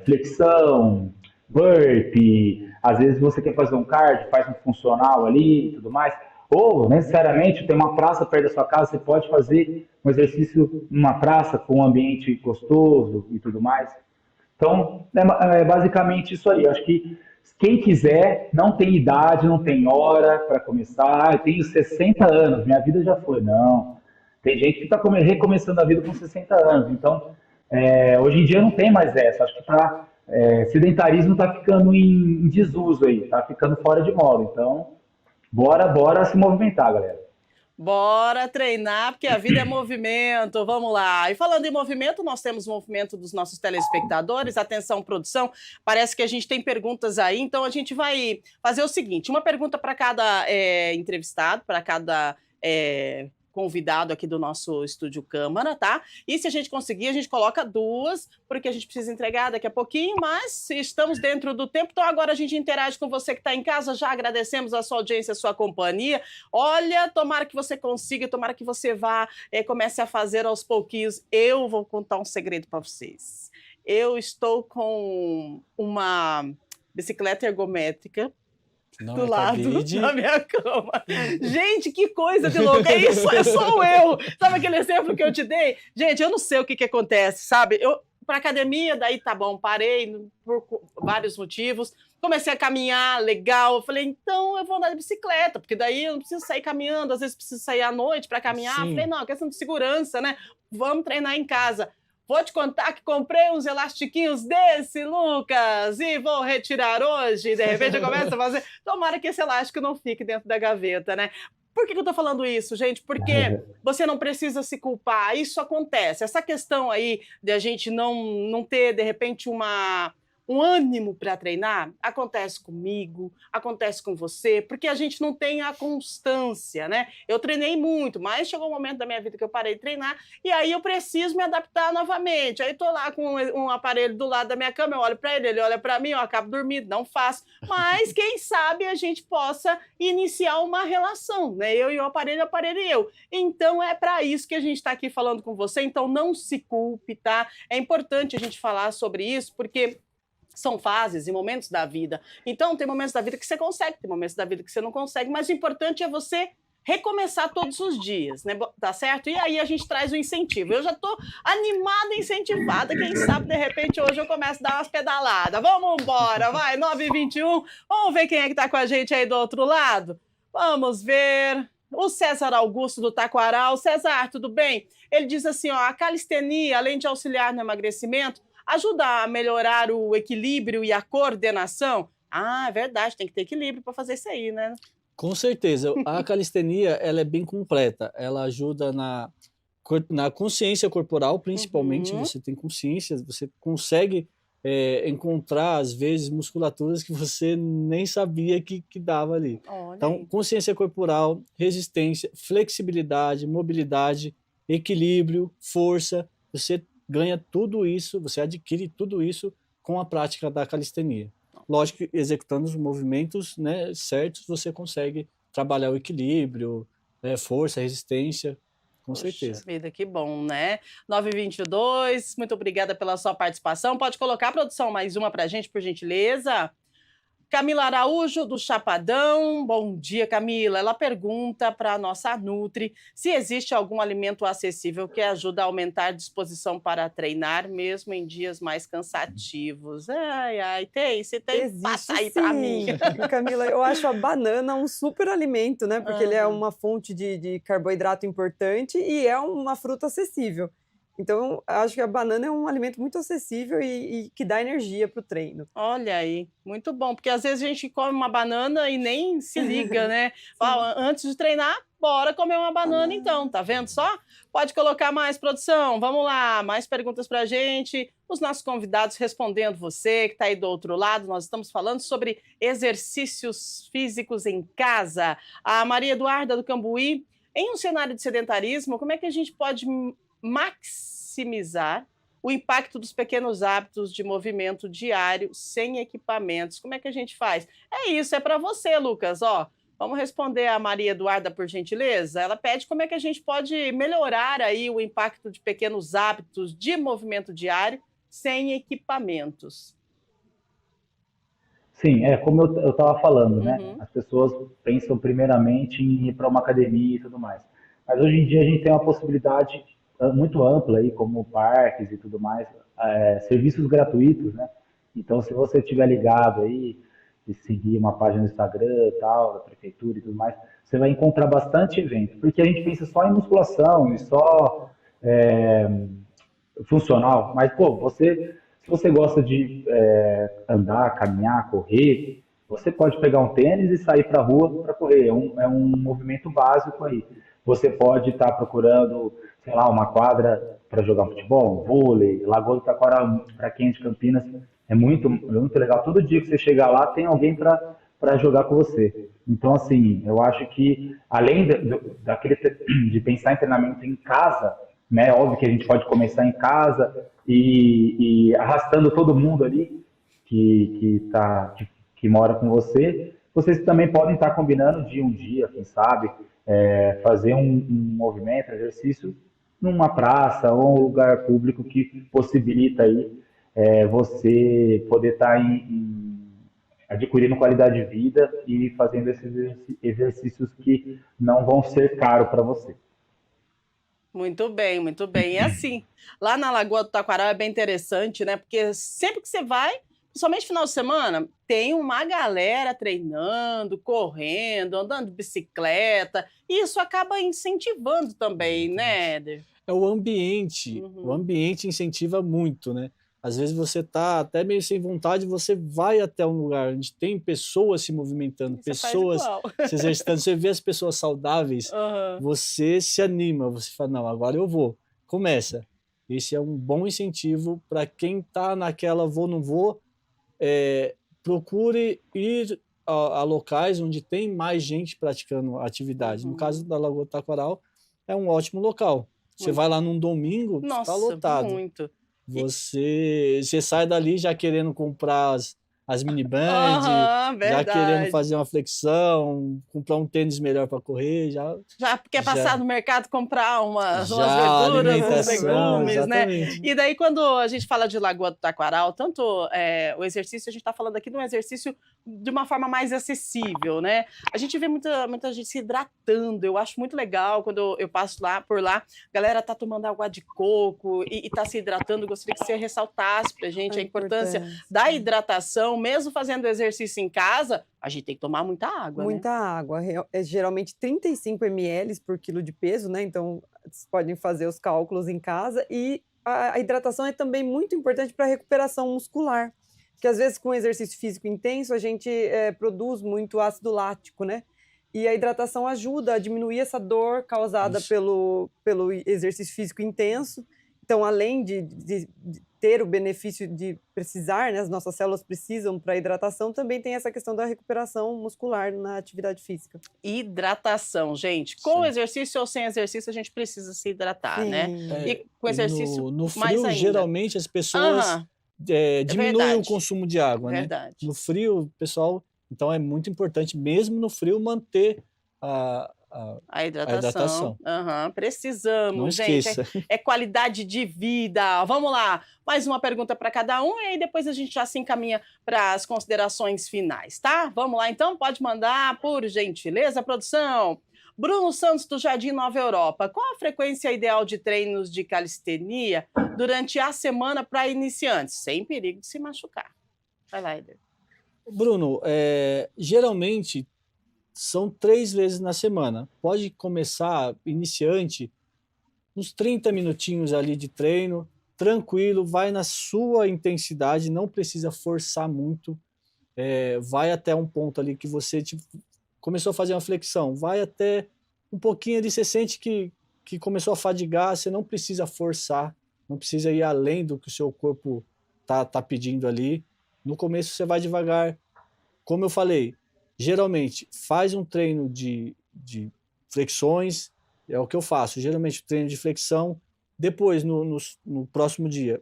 flexão, burpee. Às vezes você quer fazer um cardio, faz um funcional ali e tudo mais. Ou, necessariamente, tem uma praça perto da sua casa, você pode fazer um exercício numa praça com um ambiente gostoso e tudo mais. Então, é basicamente isso aí. Eu acho que quem quiser, não tem idade, não tem hora para começar. Eu tenho 60 anos, minha vida já foi. Não. Tem gente que está recomeçando a vida com 60 anos. Então, hoje em dia não tem mais essa. Acho que sedentarismo está ficando em desuso aí, está ficando fora de moda. Então, bora se movimentar, galera. Bora treinar, porque a vida é movimento. Vamos lá. E falando em movimento, nós temos o movimento dos nossos telespectadores. Atenção, produção. Parece que a gente tem perguntas aí, então a gente vai fazer o seguinte: uma pergunta para cada entrevistado, para cada convidado aqui do nosso Estúdio Câmara, tá? E se a gente conseguir, a gente coloca duas, porque a gente precisa entregar daqui a pouquinho, mas estamos dentro do tempo, então agora a gente interage com você que está em casa, já agradecemos a sua audiência, a sua companhia. Olha, tomara que você consiga, tomara que você vá, comece a fazer aos pouquinhos. Eu vou contar um segredo para vocês. Eu estou com uma bicicleta ergométrica do lado da minha cama. Gente, que coisa de louco. É isso, é só eu. Sabe aquele exemplo que eu te dei? Gente, eu não sei o que acontece, sabe? Eu, para academia, daí tá bom, parei por vários motivos. comecei a caminhar, legal. Eu falei, então eu vou andar de bicicleta, porque daí eu não preciso sair caminhando, às vezes preciso sair à noite para caminhar. Eu falei, Sim. não, questão de segurança, né? Vamos treinar em casa. Vou te contar que comprei uns elastiquinhos desse, Lucas, e vou retirar hoje. De repente eu começo a fazer. Tomara que esse elástico não fique dentro da gaveta, né? Por que eu tô falando isso, gente? Porque você não precisa se culpar. Isso acontece. Essa questão aí de a gente não ter, de repente, um ânimo para treinar, acontece comigo, acontece com você, porque a gente não tem a constância, né? Eu treinei muito, mas chegou um momento da minha vida que eu parei de treinar e aí eu preciso me adaptar novamente. Aí tô lá com um aparelho do lado da minha cama, eu olho para ele, ele olha para mim, eu acabo dormindo, não faço. Mas quem sabe a gente possa iniciar uma relação, né? Eu e o aparelho e eu. Então é para isso que a gente está aqui falando com você. Então não se culpe, tá? É importante a gente falar sobre isso, porque são fases e momentos da vida. Então, tem momentos da vida que você consegue, tem momentos da vida que você não consegue, mas o importante é você recomeçar todos os dias, né? Tá certo? E aí a gente traz o incentivo. Eu já tô animada, incentivada. Quem sabe, de repente, hoje eu começo a dar umas pedaladas. Vamos embora, vai, 9h21. Vamos ver quem é que tá com a gente aí do outro lado? Vamos ver. O César Augusto do Taquaral. César, tudo bem? Ele diz assim, ó, a calistenia, além de auxiliar no emagrecimento, ajuda a melhorar o equilíbrio e a coordenação? Ah, é verdade, tem que ter equilíbrio para fazer isso aí, né? Com certeza. A calistenia, ela é bem completa. Ela ajuda na consciência corporal, principalmente. Uhum. Você tem consciência, você consegue encontrar, às vezes, musculaturas que você nem sabia que dava ali. Olha Então, aí. consciência corporal, resistência, flexibilidade, mobilidade, equilíbrio, força. Você ganha tudo isso, você adquire tudo isso com a prática da calistenia. Lógico que executando os movimentos, né, certos, você consegue trabalhar o equilíbrio, força, resistência, com Poxa certeza. vida, que bom, né? 9h22, muito obrigada pela sua participação. Pode colocar, produção, mais uma para a gente, por gentileza? Camila Araújo, do Chapadão. Bom dia, Camila. Ela pergunta para a nossa Nutri se existe algum alimento acessível que ajuda a aumentar a disposição para treinar, mesmo em dias mais cansativos. Ai, ai, se tem, passa aí para mim. Existe sim. Camila, eu acho a banana um super alimento, né? Porque ele é uma fonte de carboidrato importante e é uma fruta acessível. Então, acho que a banana é um alimento muito acessível e que dá energia para o treino. Olha aí, muito bom, porque às vezes a gente come uma banana e nem se liga, né? Fala, antes de treinar, bora comer uma banana então, tá vendo só? Pode colocar mais, produção, vamos lá, mais perguntas pra gente, os nossos convidados respondendo você que tá aí do outro lado, nós estamos falando sobre exercícios físicos em casa. A Maria Eduarda do Cambuí, em um cenário de sedentarismo, como é que a gente pode maximizar o impacto dos pequenos hábitos de movimento diário sem equipamentos? Como é que a gente faz? É isso, é para você, Lucas. Ó, vamos responder a Maria Eduarda, por gentileza. Ela pede como é que a gente pode melhorar aí o impacto de pequenos hábitos de movimento diário sem equipamentos. Sim, como eu estava falando, né? Uhum. As pessoas pensam primeiramente em ir para uma academia e tudo mais. Mas hoje em dia a gente tem uma possibilidade muito ampla aí, como parques e tudo mais, serviços gratuitos, né? Então, se você estiver ligado aí e seguir uma página no Instagram e tal, da prefeitura e tudo mais, você vai encontrar bastante evento, porque a gente pensa só em musculação e só funcional, mas, pô, se você gosta de andar, caminhar, correr, você pode pegar um tênis e sair para a rua para correr. É um movimento básico aí. Você pode estar procurando, sei lá, uma quadra para jogar futebol, vôlei, Lagoa do Taquaral, para quem é de Campinas, é muito legal. Todo dia que você chegar lá, tem alguém para jogar com você. Então, assim, eu acho que, além de pensar em treinamento em casa, né, óbvio que a gente pode começar em casa e arrastando todo mundo ali que mora com você, vocês também podem estar combinando de um dia, quem sabe, fazer um movimento, exercício numa praça ou um lugar público que possibilita aí você poder estar adquirindo qualidade de vida e fazendo esses exercícios que não vão ser caros para você. Muito bem, muito bem. E assim, lá na Lagoa do Taquaral é bem interessante, né? Porque sempre que você vai, principalmente final de semana, tem uma galera treinando, correndo, andando de bicicleta, e isso acaba incentivando também, né, Éder? É o ambiente. O Uhum. ambiente incentiva muito, né? Às vezes você tá até meio sem vontade, você vai até um lugar onde tem pessoas se movimentando, Você faz pessoas igual. se exercitando, você vê as pessoas saudáveis, Aham. você se anima, você fala, não, agora eu vou. Começa. Esse é um bom incentivo para quem tá naquela vou, não vou, procure ir a locais onde tem mais gente praticando atividade. No caso Uhum. da Lagoa do Taquaral, é um ótimo local. Você vai Muito. lá num domingo, está Nossa, lotado. muito. E Você sai dali já querendo comprar as mini band, aham, já querendo verdade. fazer uma flexão, comprar um tênis melhor para correr, Já quer passar já, no mercado comprar umas já verduras, uns alimentação, legumes, né? exatamente. E daí, quando a gente fala de Lagoa do Taquaral, tanto o exercício, a gente está falando aqui de um exercício de uma forma mais acessível, né? A gente vê muita gente se hidratando. Eu acho muito legal quando eu passo por lá, a galera tá tomando água de coco e tá se hidratando. Eu gostaria que você ressaltasse pra gente a importância da hidratação, mesmo fazendo exercício em casa, a gente tem que tomar muita água, né? Muita água, é geralmente 35 ml por quilo de peso, né, então vocês podem fazer os cálculos em casa e a hidratação é também muito importante para a recuperação muscular, porque às vezes com exercício físico intenso a gente, produz muito ácido lático, né, e a hidratação ajuda a diminuir essa dor causada Isso. pelo exercício físico intenso. Então, além de ter o benefício de precisar, né, as nossas células precisam para hidratação, também tem essa questão da recuperação muscular na atividade física. Hidratação, gente. Com Sim. exercício ou sem exercício, a gente precisa se hidratar, né? Sim. E com E exercício, no mais frio, ainda. geralmente, as pessoas Aham, diminuem o verdade. consumo de água, né? Verdade. No frio, o pessoal... Então, é muito importante, mesmo no frio, manter a A hidratação. hidratação. Aham, Não precisamos, gente. esqueça. É qualidade de vida. Vamos lá. Mais uma pergunta para cada um e aí depois a gente já se encaminha para as considerações finais, tá? Vamos lá, então? Pode mandar, por gentileza, produção. Bruno Santos, do Jardim Nova Europa. Qual a frequência ideal de treinos de calistenia durante a semana para iniciantes, sem perigo de se machucar? Vai lá, Eder. Bruno, geralmente são 3 vezes na semana. Pode começar, iniciante, uns 30 minutinhos ali de treino, tranquilo, vai na sua intensidade, não precisa forçar muito. Vai até um ponto ali que você começou a fazer uma flexão, vai até um pouquinho ali, você sente que começou a fadigar, você não precisa forçar, não precisa ir além do que o seu corpo tá pedindo ali. No começo você vai devagar. Como eu falei, geralmente faz um treino de flexões, é o que eu faço, geralmente treino de flexão, depois no próximo dia,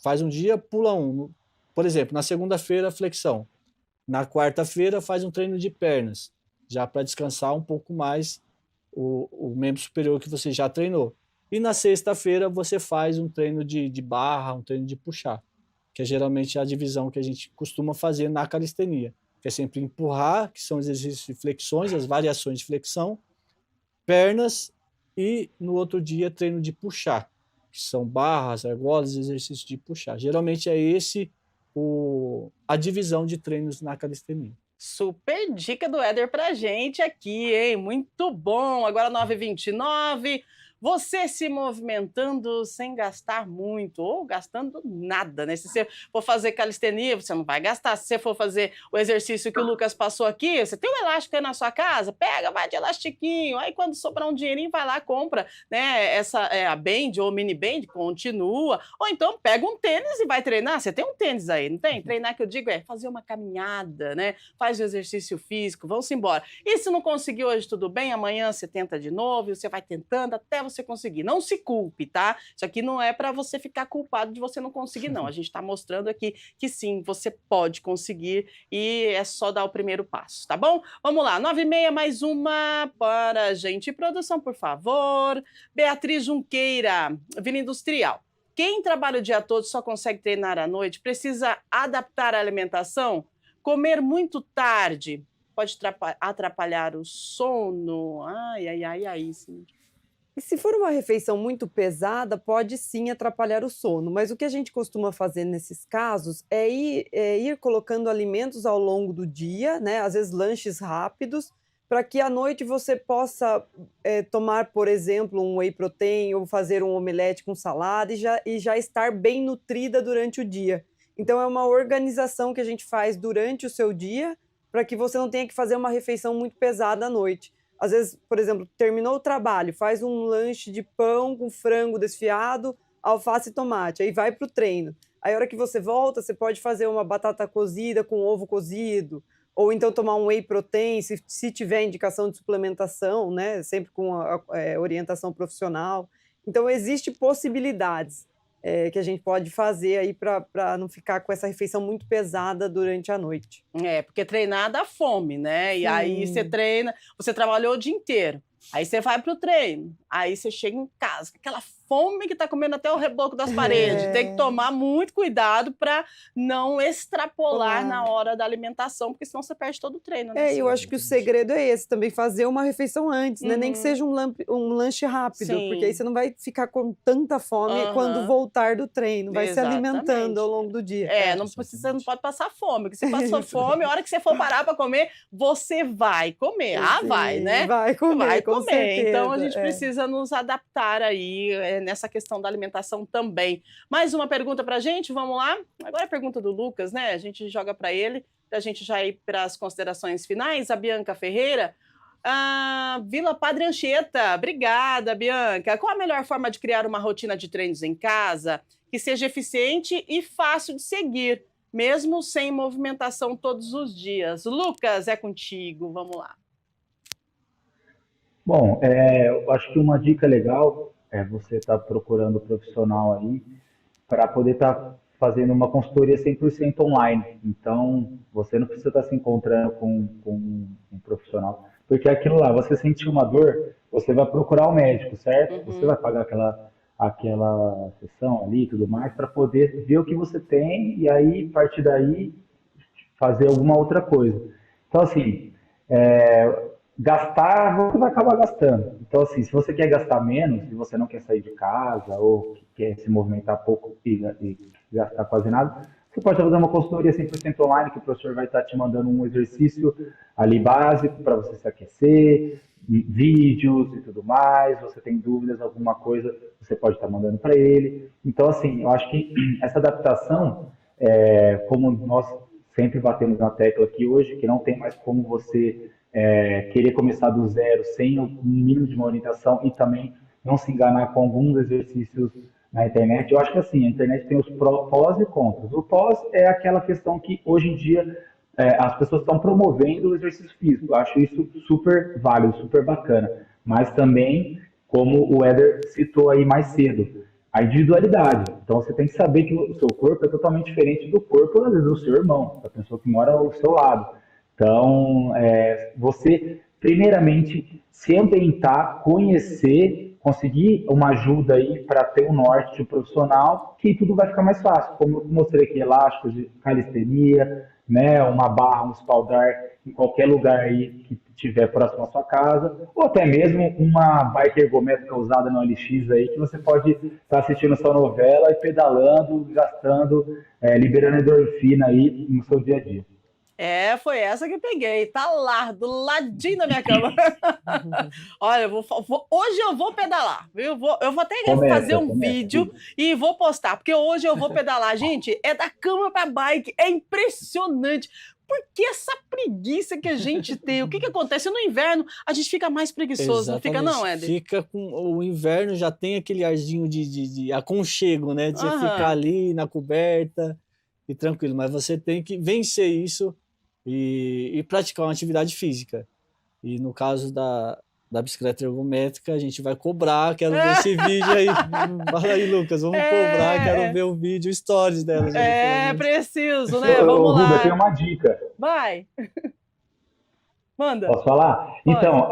faz um dia, pula um. Por exemplo, na segunda-feira, flexão. Na quarta-feira, faz um treino de pernas, já para descansar um pouco mais o membro superior que você já treinou. E na sexta-feira, você faz um treino de barra, um treino de puxar, que é geralmente a divisão que a gente costuma fazer na calistenia, que é sempre empurrar, que são exercícios de flexões, as variações de flexão, pernas, e no outro dia treino de puxar, que são barras, argolas, exercícios de puxar. Geralmente é esse a divisão de treinos na calistenia. Super dica do Éder pra gente aqui, hein? Muito bom. Agora 9h29. Você se movimentando sem gastar muito, ou gastando nada, né? Se você for fazer calistenia, você não vai gastar. Se você for fazer o exercício que o Lucas passou aqui, você tem um elástico aí na sua casa? Pega, vai de elastiquinho. Aí quando sobrar um dinheirinho, vai lá, compra, né? A band ou mini band, continua. Ou então pega um tênis e vai treinar. Você tem um tênis aí, não tem? Treinar, que eu digo, é fazer uma caminhada, né? Faz o exercício físico, vamos embora. E se não conseguiu hoje, tudo bem, amanhã você tenta de novo, e você vai tentando até você conseguir. Não se culpe, tá? Isso aqui não é para você ficar culpado de você não conseguir, não. A gente está mostrando aqui que sim, você pode conseguir e é só dar o primeiro passo, tá bom? Vamos lá, 9h30, mais uma para a gente. Produção, por favor. Beatriz Junqueira, Vila Industrial. Quem trabalha o dia todo só consegue treinar à noite, precisa adaptar a alimentação? Comer muito tarde pode atrapalhar o sono? Ai, sim. E se for uma refeição muito pesada, pode sim atrapalhar o sono, mas o que a gente costuma fazer nesses casos é ir colocando alimentos ao longo do dia, né? Às vezes lanches rápidos, para que à noite você possa tomar, por exemplo, um whey protein ou fazer um omelete com salada e já estar bem nutrida durante o dia. Então, é uma organização que a gente faz durante o seu dia, para que você não tenha que fazer uma refeição muito pesada à noite. Às vezes, por exemplo, terminou o trabalho, faz um lanche de pão com frango desfiado, alface e tomate, aí vai para o treino. Aí, a hora que você volta, você pode fazer uma batata cozida com ovo cozido, ou então tomar um whey protein, se tiver indicação de suplementação, né? Sempre com orientação profissional. Então, existem possibilidades que a gente pode fazer aí para não ficar com essa refeição muito pesada durante a noite. Porque treinar dá fome, né? E aí você Sim. treina, você trabalhou o dia inteiro. Aí você vai pro treino. Aí você chega em casa, com aquela fome que tá comendo até o reboco das paredes. Tem que tomar muito cuidado para não extrapolar na hora da alimentação, porque senão você perde todo o treino, né? Eu acho que o segredo é esse, também fazer uma refeição antes, né? Nem que seja um lanche rápido, porque aí Sim. você não vai ficar com tanta fome quando Aham. voltar do treino, vai se alimentando Exatamente. ao longo do dia. Você não pode passar fome, porque se passou fome, a hora que você for parar para comer, você vai comer. Vai, Sim, né? vai comer, Vai com comer. Então a certeza, gente precisa nos adaptar aí nessa questão da alimentação também. Mais uma pergunta pra gente, vamos lá? Agora a pergunta do Lucas, né? A gente joga para ele, pra gente já ir para as considerações finais. A Bianca Ferreira. Vila Padre Anchieta, obrigada, Bianca. Qual a melhor forma de criar uma rotina de treinos em casa que seja eficiente e fácil de seguir, mesmo sem movimentação todos os dias? Lucas, é contigo, vamos lá. Bom, eu acho que uma dica legal é você estar procurando profissional aí para poder estar fazendo uma consultoria 100% online. Então, você não precisa estar se encontrando com um profissional. Porque aquilo lá, você sentir uma dor, você vai procurar o médico, certo? Você vai pagar aquela sessão ali e tudo mais para poder ver o que você tem e aí, a partir daí, fazer alguma outra coisa. Então, assim, gastar, você vai acabar gastando. Então, assim, se você quer gastar menos, se você não quer sair de casa ou quer se movimentar pouco e gastar quase nada, você pode fazer uma consultoria 100% online, que o professor vai estar te mandando um exercício ali básico para você se aquecer, vídeos e tudo mais. Você tem dúvidas, alguma coisa, você pode estar mandando para ele. Então, assim, eu acho que essa adaptação, como nós sempre batemos na tecla aqui hoje, que não tem mais como você querer começar do zero sem o mínimo de uma orientação e também não se enganar com alguns exercícios na internet. Eu acho que assim, a internet tem os pós e contras. O pós é aquela questão que hoje em dia as pessoas estão promovendo o exercício físico. Eu acho isso super válido, super bacana. Mas também, como o Éder citou aí mais cedo, a individualidade. Então você tem que saber que o seu corpo é totalmente diferente do corpo, às vezes, do seu irmão, da pessoa que mora ao seu lado. Então, você, primeiramente, se ambientar, conhecer, conseguir uma ajuda aí para ter um norte profissional, que tudo vai ficar mais fácil. Como eu mostrei aqui, elásticos de calistenia, né, uma barra, um espaldar em qualquer lugar aí que tiver próximo à sua casa, ou até mesmo uma bike ergométrica usada no OLX aí, que você pode estar assistindo sua novela e pedalando, gastando, liberando endorfina aí no seu dia a dia. Foi essa que eu peguei. Tá lá, do ladinho da minha cama. Olha, hoje eu vou pedalar, viu? Eu vou até fazer um vídeo e vou postar, porque hoje eu vou pedalar. Gente, é da cama pra bike, é impressionante. Por que essa preguiça que a gente tem? O que acontece? No inverno, a gente fica mais preguiçoso, não fica não, Éder? Fica com o inverno, já tem aquele arzinho de aconchego, né? De você ficar ali na coberta e tranquilo. Mas você tem que vencer isso e praticar uma atividade física. E no caso da bicicleta ergométrica, a gente vai cobrar, quero ver esse vídeo aí. Fala aí, Lucas, vamos cobrar, quero ver o vídeo, stories dela. Preciso, né? Vamos lá. Eu tenho uma dica. Vai. Manda. Posso falar? Pode. Então,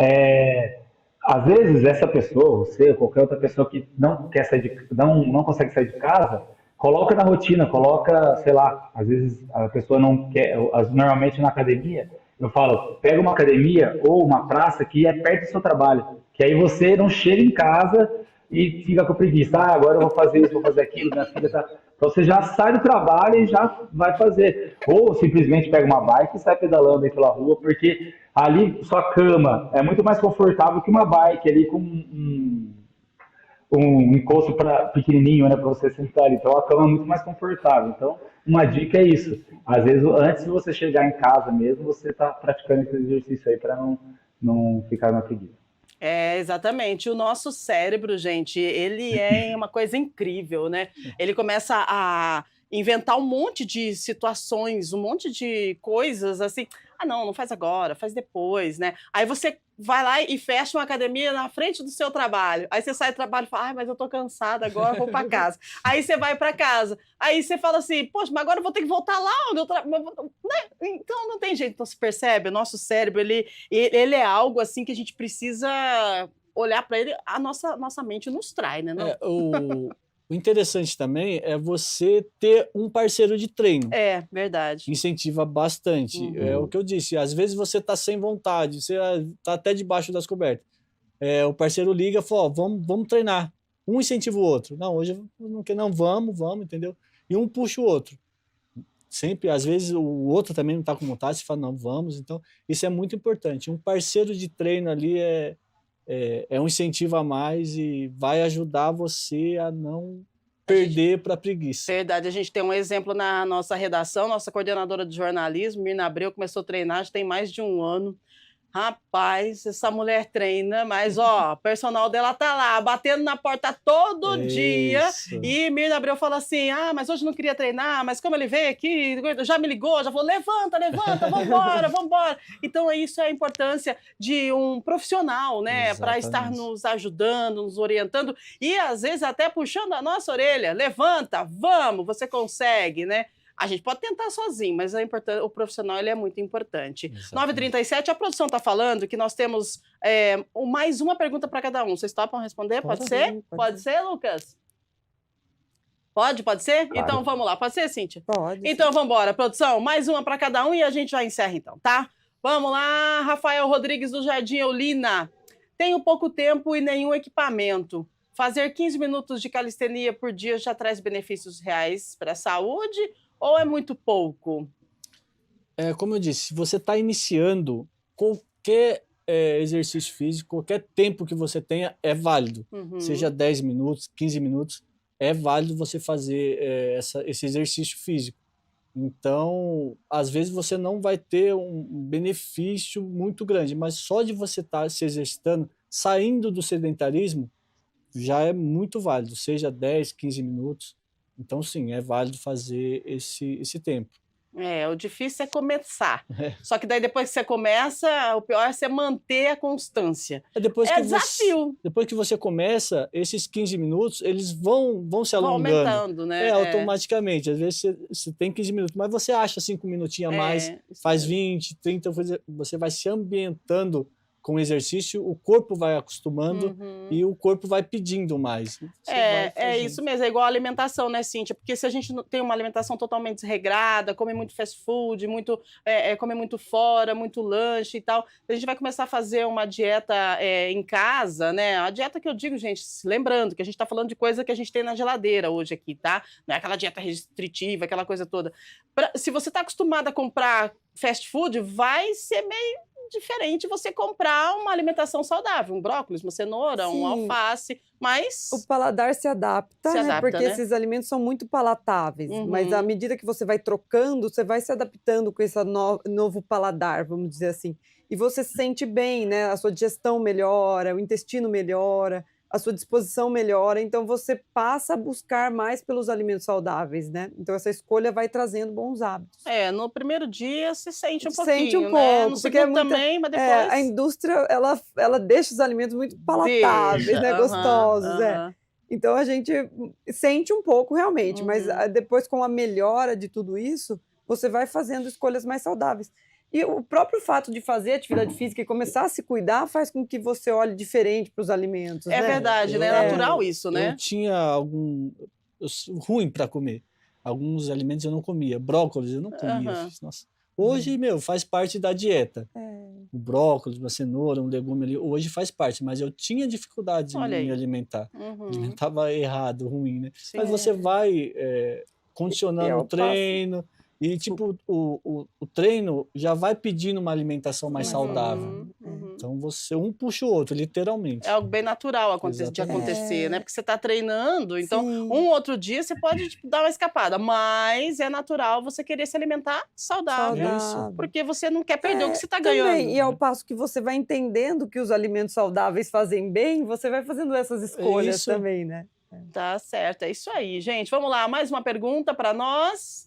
às vezes essa pessoa, você ou qualquer outra pessoa que não quer sair não consegue sair de casa, coloca na rotina, coloca, sei lá, às vezes a pessoa não quer, normalmente na academia, eu falo, pega uma academia ou uma praça que é perto do seu trabalho, Que aí você não chega em casa e fica com preguiça. Ah, agora eu vou fazer isso, vou fazer aquilo, minha filha tá... Então você já sai do trabalho e já vai fazer. Ou simplesmente pega uma bike e sai pedalando aí pela rua, porque ali sua cama é muito mais confortável que uma bike ali com um encosto pequenininho, né, para você sentar ali. Então a cama é muito mais confortável. Então uma dica é isso. Às vezes antes de você chegar em casa mesmo, você está praticando esse exercício aí para não ficar na preguiça. É, exatamente. O nosso cérebro, gente, ele é uma coisa incrível, né? Ele começa a inventar um monte de situações, um monte de coisas assim. Ah, não faz agora, faz depois, né? Aí você vai lá e fecha uma academia na frente do seu trabalho. Aí você sai do trabalho e fala, mas eu tô cansada agora, vou para casa. Aí você vai para casa. Aí você fala assim, poxa, mas agora eu vou ter que voltar lá onde eu trabalho. Né? Então não tem jeito. Então se percebe, o nosso cérebro, ele é algo assim que a gente precisa olhar para ele, a nossa mente nos trai, né? Não? O interessante também é você ter um parceiro de treino. É, verdade. Incentiva bastante. É o que eu disse, às vezes você está sem vontade, você está até debaixo das cobertas. O parceiro liga e fala, ó, vamos treinar. Um incentiva o outro. Não, hoje eu não quero, não, vamos, entendeu? E um puxa o outro. Sempre, às vezes, o outro também não está com vontade, você fala, não, vamos. Então, isso é muito importante. Um parceiro de treino ali é um incentivo a mais e vai ajudar você a não perder para a preguiça. Verdade, a gente tem um exemplo na nossa redação, nossa coordenadora de jornalismo, Mirna Abreu, começou a treinar, já tem mais de 1 ano. Rapaz, essa mulher treina, mas ó, o personal dela tá lá, batendo na porta todo dia. E Mirna Abreu fala assim, mas hoje não queria treinar, mas como ele veio aqui, já me ligou, já falou, levanta, vambora. Então isso é a importância de um profissional, né, para estar nos ajudando, nos orientando e às vezes até puxando a nossa orelha, levanta, vamos, você consegue, né? A gente pode tentar sozinho, mas o profissional ele é muito importante. 9h37, a produção está falando que nós temos mais uma pergunta para cada um. Vocês topam responder? Pode ser? Pode ser, Lucas? Pode ser? Claro. Então vamos lá. Pode ser, Cíntia? Pode. Então vamos embora, produção. Mais uma para cada um e a gente já encerra então, tá? Vamos lá, Rafael Rodrigues do Jardim Eulina. Tenho pouco tempo e nenhum equipamento. Fazer 15 minutos de calistenia por dia já traz benefícios reais para a saúde? Ou é muito pouco? Como eu disse, se você está iniciando, qualquer exercício físico, qualquer tempo que você tenha é válido. Seja 10 minutos, 15 minutos, é válido você fazer esse exercício físico. Então, às vezes você não vai ter um benefício muito grande, mas só de você estar se exercitando, saindo do sedentarismo, já é muito válido, seja 10, 15 minutos. Então, sim, é válido fazer esse tempo. O difícil é começar. Só que daí depois que você começa, o pior é você manter a constância. Desafio. Depois que você começa, esses 15 minutos, eles vão se alongando. Vão aumentando, né? Automaticamente. Às vezes você tem 15 minutos, mas você acha 5 minutinhos a mais, faz 20, 30, você vai se ambientando com o exercício, o corpo vai acostumando e o corpo vai pedindo mais. É isso mesmo, é igual a alimentação, né, Cíntia? Porque se a gente não tem uma alimentação totalmente desregrada, come muito fast food, come muito fora, muito lanche e tal, a gente vai começar a fazer uma dieta em casa, né? A dieta que eu digo, gente, lembrando que a gente está falando de coisa que a gente tem na geladeira hoje aqui, tá? Não é aquela dieta restritiva, aquela coisa toda. Se você está acostumado a comprar fast food, vai ser meio diferente você comprar uma alimentação saudável, um brócolis, uma cenoura, um alface, mas... O paladar se adapta, né? Porque né? esses alimentos são muito palatáveis, mas à medida que você vai trocando, você vai se adaptando com esse novo paladar, vamos dizer assim. E você se sente bem, né? A sua digestão melhora, o intestino melhora, a sua disposição melhora, então você passa a buscar mais pelos alimentos saudáveis, né? Então essa escolha vai trazendo bons hábitos. No primeiro dia se sente um pouquinho, sente um pouco, né? No segundo também, mas depois... a indústria, ela deixa os alimentos muito palatáveis, né? Gostosos, Então a gente sente um pouco realmente, mas depois com a melhora de tudo isso, você vai fazendo escolhas mais saudáveis. E o próprio fato de fazer atividade física e começar a se cuidar faz com que você olhe diferente para os alimentos. É verdade, né? É natural isso, né? Eu tinha ruim para comer. Alguns alimentos eu não comia. Brócolis eu não comia. Nossa, Hoje, faz parte da dieta. É. O brócolis, uma cenoura, um legume ali, hoje faz parte, mas eu tinha dificuldade Olha em me aí. alimentar. Uhum. Alimentava errado, ruim, né? Sim. Mas você vai É condicionando o o treino e, tipo, o treino já vai pedindo uma alimentação mais saudável. Uhum. Então, um puxa o outro, literalmente. É algo bem natural de Exatamente. acontecer, né? Porque você está treinando, então Sim. um outro dia você pode tipo, dar uma escapada, mas é natural você querer se alimentar saudável, Saudável. porque você não quer perder o que você está Também, ganhando. e ao passo que você vai entendendo que os alimentos saudáveis fazem bem, você vai fazendo essas escolhas Isso. também, né? Tá certo, é isso aí, gente. Vamos lá, mais uma pergunta para nós.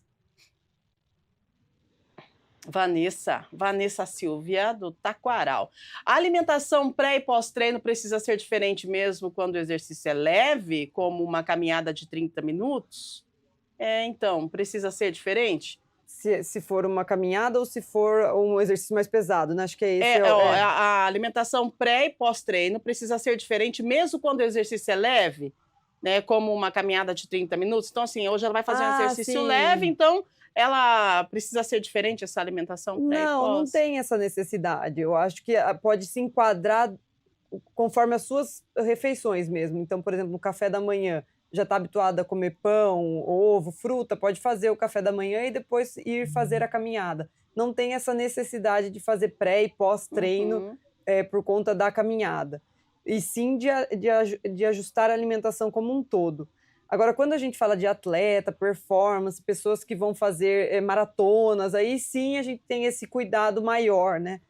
Vanessa Silvia, do Taquaral. A alimentação pré e pós-treino precisa ser diferente mesmo quando o exercício é leve, como uma caminhada de 30 minutos? Então, precisa ser diferente? Se for uma caminhada ou se for um exercício mais pesado, né? Acho que é esse. A alimentação pré e pós-treino precisa ser diferente mesmo quando o exercício é leve, né? Como uma caminhada de 30 minutos. Então, assim, hoje ela vai fazer um exercício sim. leve, então ela precisa ser diferente, essa alimentação pré e pós? Não tem essa necessidade. Eu acho que pode se enquadrar conforme as suas refeições mesmo. Então, por exemplo, no café da manhã, já está habituada a comer pão, ovo, fruta, pode fazer o café da manhã e depois ir fazer a caminhada. Não tem essa necessidade de fazer pré e pós-treino por conta da caminhada. E sim de ajustar a alimentação como um todo. Agora, quando a gente fala de atleta, performance, pessoas que vão fazer maratonas, aí sim a gente tem esse cuidado maior, né?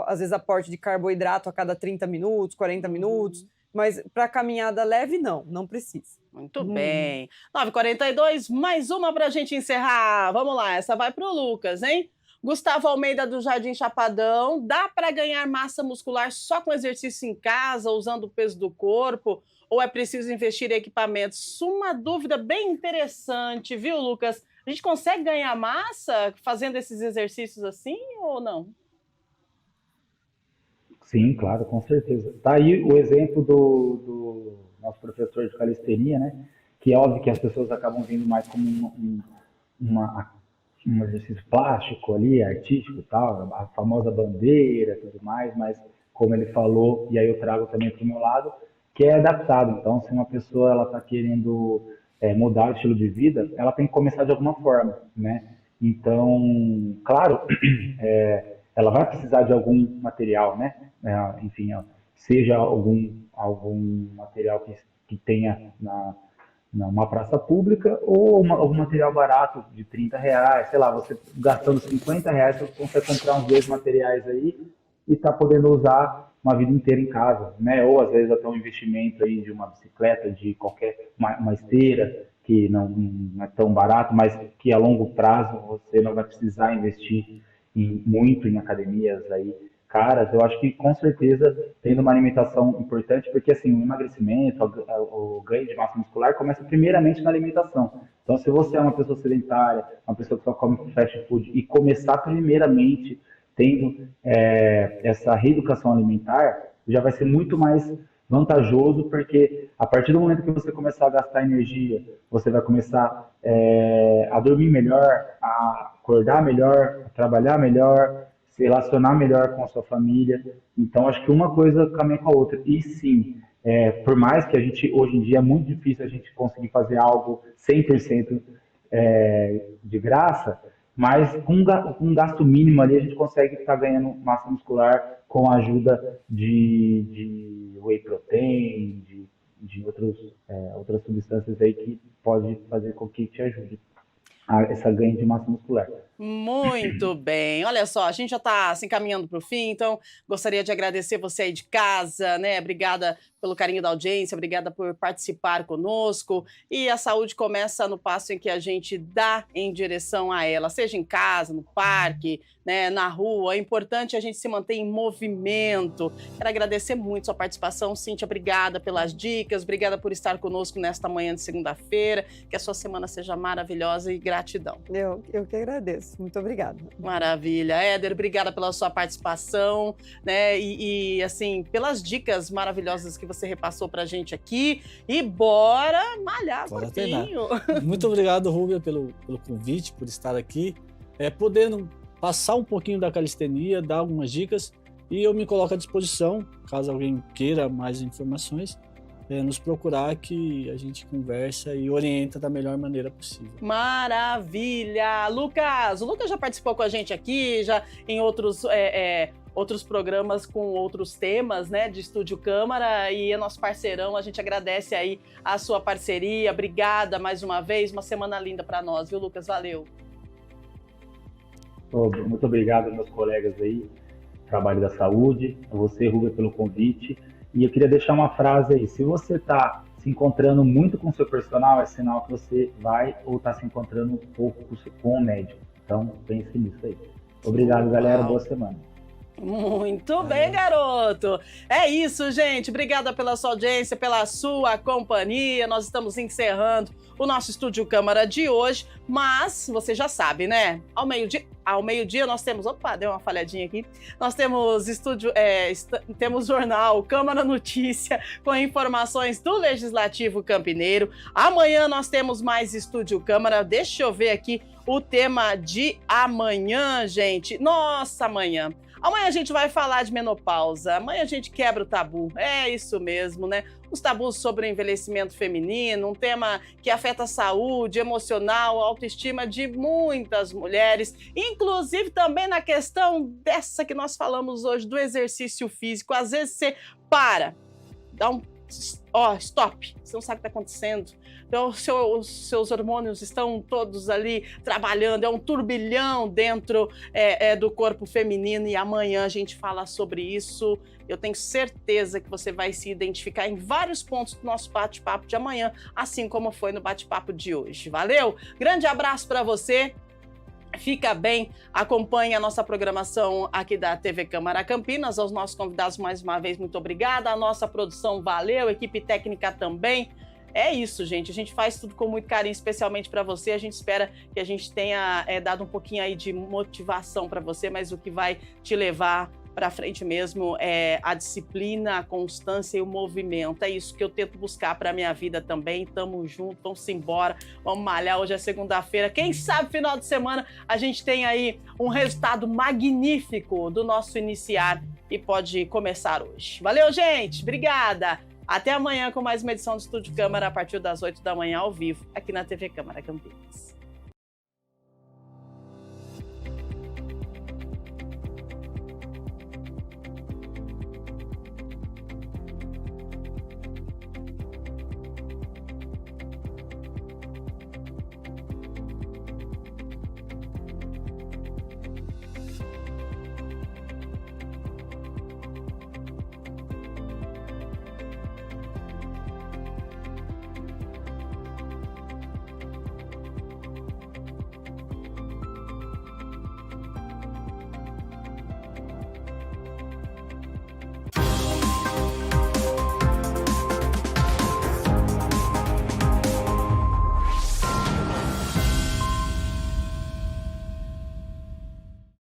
Às vezes aporte de carboidrato a cada 30 minutos, 40 minutos, mas para caminhada leve, não precisa. Muito bem. 9h42, mais uma para a gente encerrar. Vamos lá, essa vai para o Lucas, hein? Gustavo Almeida, do Jardim Chapadão. Dá para ganhar massa muscular só com exercício em casa, usando o peso do corpo? Ou é preciso investir em equipamentos? Uma dúvida bem interessante, viu, Lucas? A gente consegue ganhar massa fazendo esses exercícios assim ou não? Sim, claro, com certeza. Tá aí o exemplo do nosso professor de calistenia, né? Que é óbvio que as pessoas acabam vendo mais como um exercício plástico ali, artístico e tal, a famosa bandeira e tudo mais, mas como ele falou, e aí eu trago também para o meu lado, que é adaptado. Então, se uma pessoa ela está querendo mudar o estilo de vida, ela tem que começar de alguma forma, né? Então, claro, ela vai precisar de algum material, né? Enfim, seja algum material que tenha numa praça pública ou algum material barato de R$30, sei lá, você gastando R$50, você consegue comprar uns 2 materiais aí e está podendo usar uma vida inteira em casa, né? Ou às vezes até um investimento aí de uma bicicleta, de qualquer uma esteira que não é tão barato, mas que a longo prazo você não vai precisar investir muito em academias aí caras. Eu acho que com certeza tendo uma alimentação importante, porque assim o emagrecimento, o ganho de massa muscular começa primeiramente na alimentação. Então, se você é uma pessoa sedentária, uma pessoa que só come fast food e começar primeiramente tendo essa reeducação alimentar, já vai ser muito mais vantajoso, porque a partir do momento que você começar a gastar energia, você vai começar a dormir melhor, a acordar melhor, a trabalhar melhor, se relacionar melhor com a sua família. Então, acho que uma coisa caminha com a outra. E sim, por mais que a gente, hoje em dia, é muito difícil a gente conseguir fazer algo 100% de graça, mas com um gasto mínimo ali a gente consegue estar ganhando massa muscular com a ajuda de whey protein, de outras substâncias aí que pode fazer com que te ajude a essa ganho de massa muscular. Muito bem. Olha só, a gente já está se encaminhando para o fim, então gostaria de agradecer você aí de casa, né? Obrigada pelo carinho da audiência, obrigada por participar conosco. E a saúde começa no passo em que a gente dá em direção a ela, seja em casa, no parque, né, na rua. É importante a gente se manter em movimento. Quero agradecer muito sua participação, Cíntia. Obrigada pelas dicas, obrigada por estar conosco nesta manhã de segunda-feira. Que a sua semana seja maravilhosa e gratidão. Eu que agradeço. Muito obrigada. Maravilha. Éder, obrigada pela sua participação, né? E assim, pelas dicas maravilhosas que você repassou pra gente aqui. E bora malhar, Bora gordinho. Muito obrigado, Rúbia, pelo convite, por estar aqui. Podendo passar um pouquinho da calistenia, dar algumas dicas, e eu me coloco à disposição, caso alguém queira mais informações, nos procurar, que a gente conversa e orienta da melhor maneira possível. Maravilha! Lucas! O Lucas já participou com a gente aqui, já em outros programas com outros temas, né, de Estúdio Câmara, e é nosso parceirão. A gente agradece aí a sua parceria. Obrigada mais uma vez. Uma semana linda para nós, viu, Lucas? Valeu! Muito obrigado aos meus colegas aí, Trabalho da Saúde, a você, Rubem, pelo convite. E eu queria deixar uma frase aí: se você está se encontrando muito com o seu personal, é sinal que você vai ou está se encontrando um pouco com o médico. Então, pense nisso aí. Obrigado, galera. Boa semana. Muito bem, garoto! É isso, gente. Obrigada pela sua audiência, pela sua companhia. Nós estamos encerrando o nosso Estúdio Câmara de hoje, mas você já sabe, né? Ao meio-dia nós temos... Opa, deu uma falhadinha aqui. Nós temos temos jornal Câmara Notícia com informações do Legislativo Campineiro. Amanhã nós temos mais Estúdio Câmara. Deixa eu ver aqui o tema de amanhã, gente. Nossa, amanhã a gente vai falar de menopausa, amanhã a gente quebra o tabu, é isso mesmo, né? Os tabus sobre o envelhecimento feminino, um tema que afeta a saúde emocional, a autoestima de muitas mulheres, inclusive também na questão dessa que nós falamos hoje, do exercício físico. Às vezes você dá um stop, você não sabe o que está acontecendo. Então, os seus hormônios estão todos ali trabalhando, é um turbilhão dentro do corpo feminino, e amanhã a gente fala sobre isso. Eu tenho certeza que você vai se identificar em vários pontos do nosso bate-papo de amanhã, assim como foi no bate-papo de hoje. Valeu? Grande abraço para você. Fica bem, acompanhe a nossa programação aqui da TV Câmara Campinas. Aos nossos convidados, mais uma vez, muito obrigada. A nossa produção, valeu, equipe técnica também. É isso, gente. A gente faz tudo com muito carinho, especialmente para você. A gente espera que a gente tenha dado um pouquinho aí de motivação para você, mas o que vai te levar para frente mesmo é a disciplina, a constância e o movimento. É isso que eu tento buscar para minha vida também. Tamo junto, vamos embora, vamos malhar. Hoje é segunda-feira. Quem sabe final de semana a gente tem aí um resultado magnífico do nosso iniciar e pode começar hoje. Valeu, gente. Obrigada. Até amanhã com mais uma edição do Estúdio Câmara a partir das 8 da manhã ao vivo aqui na TV Câmara Campinas.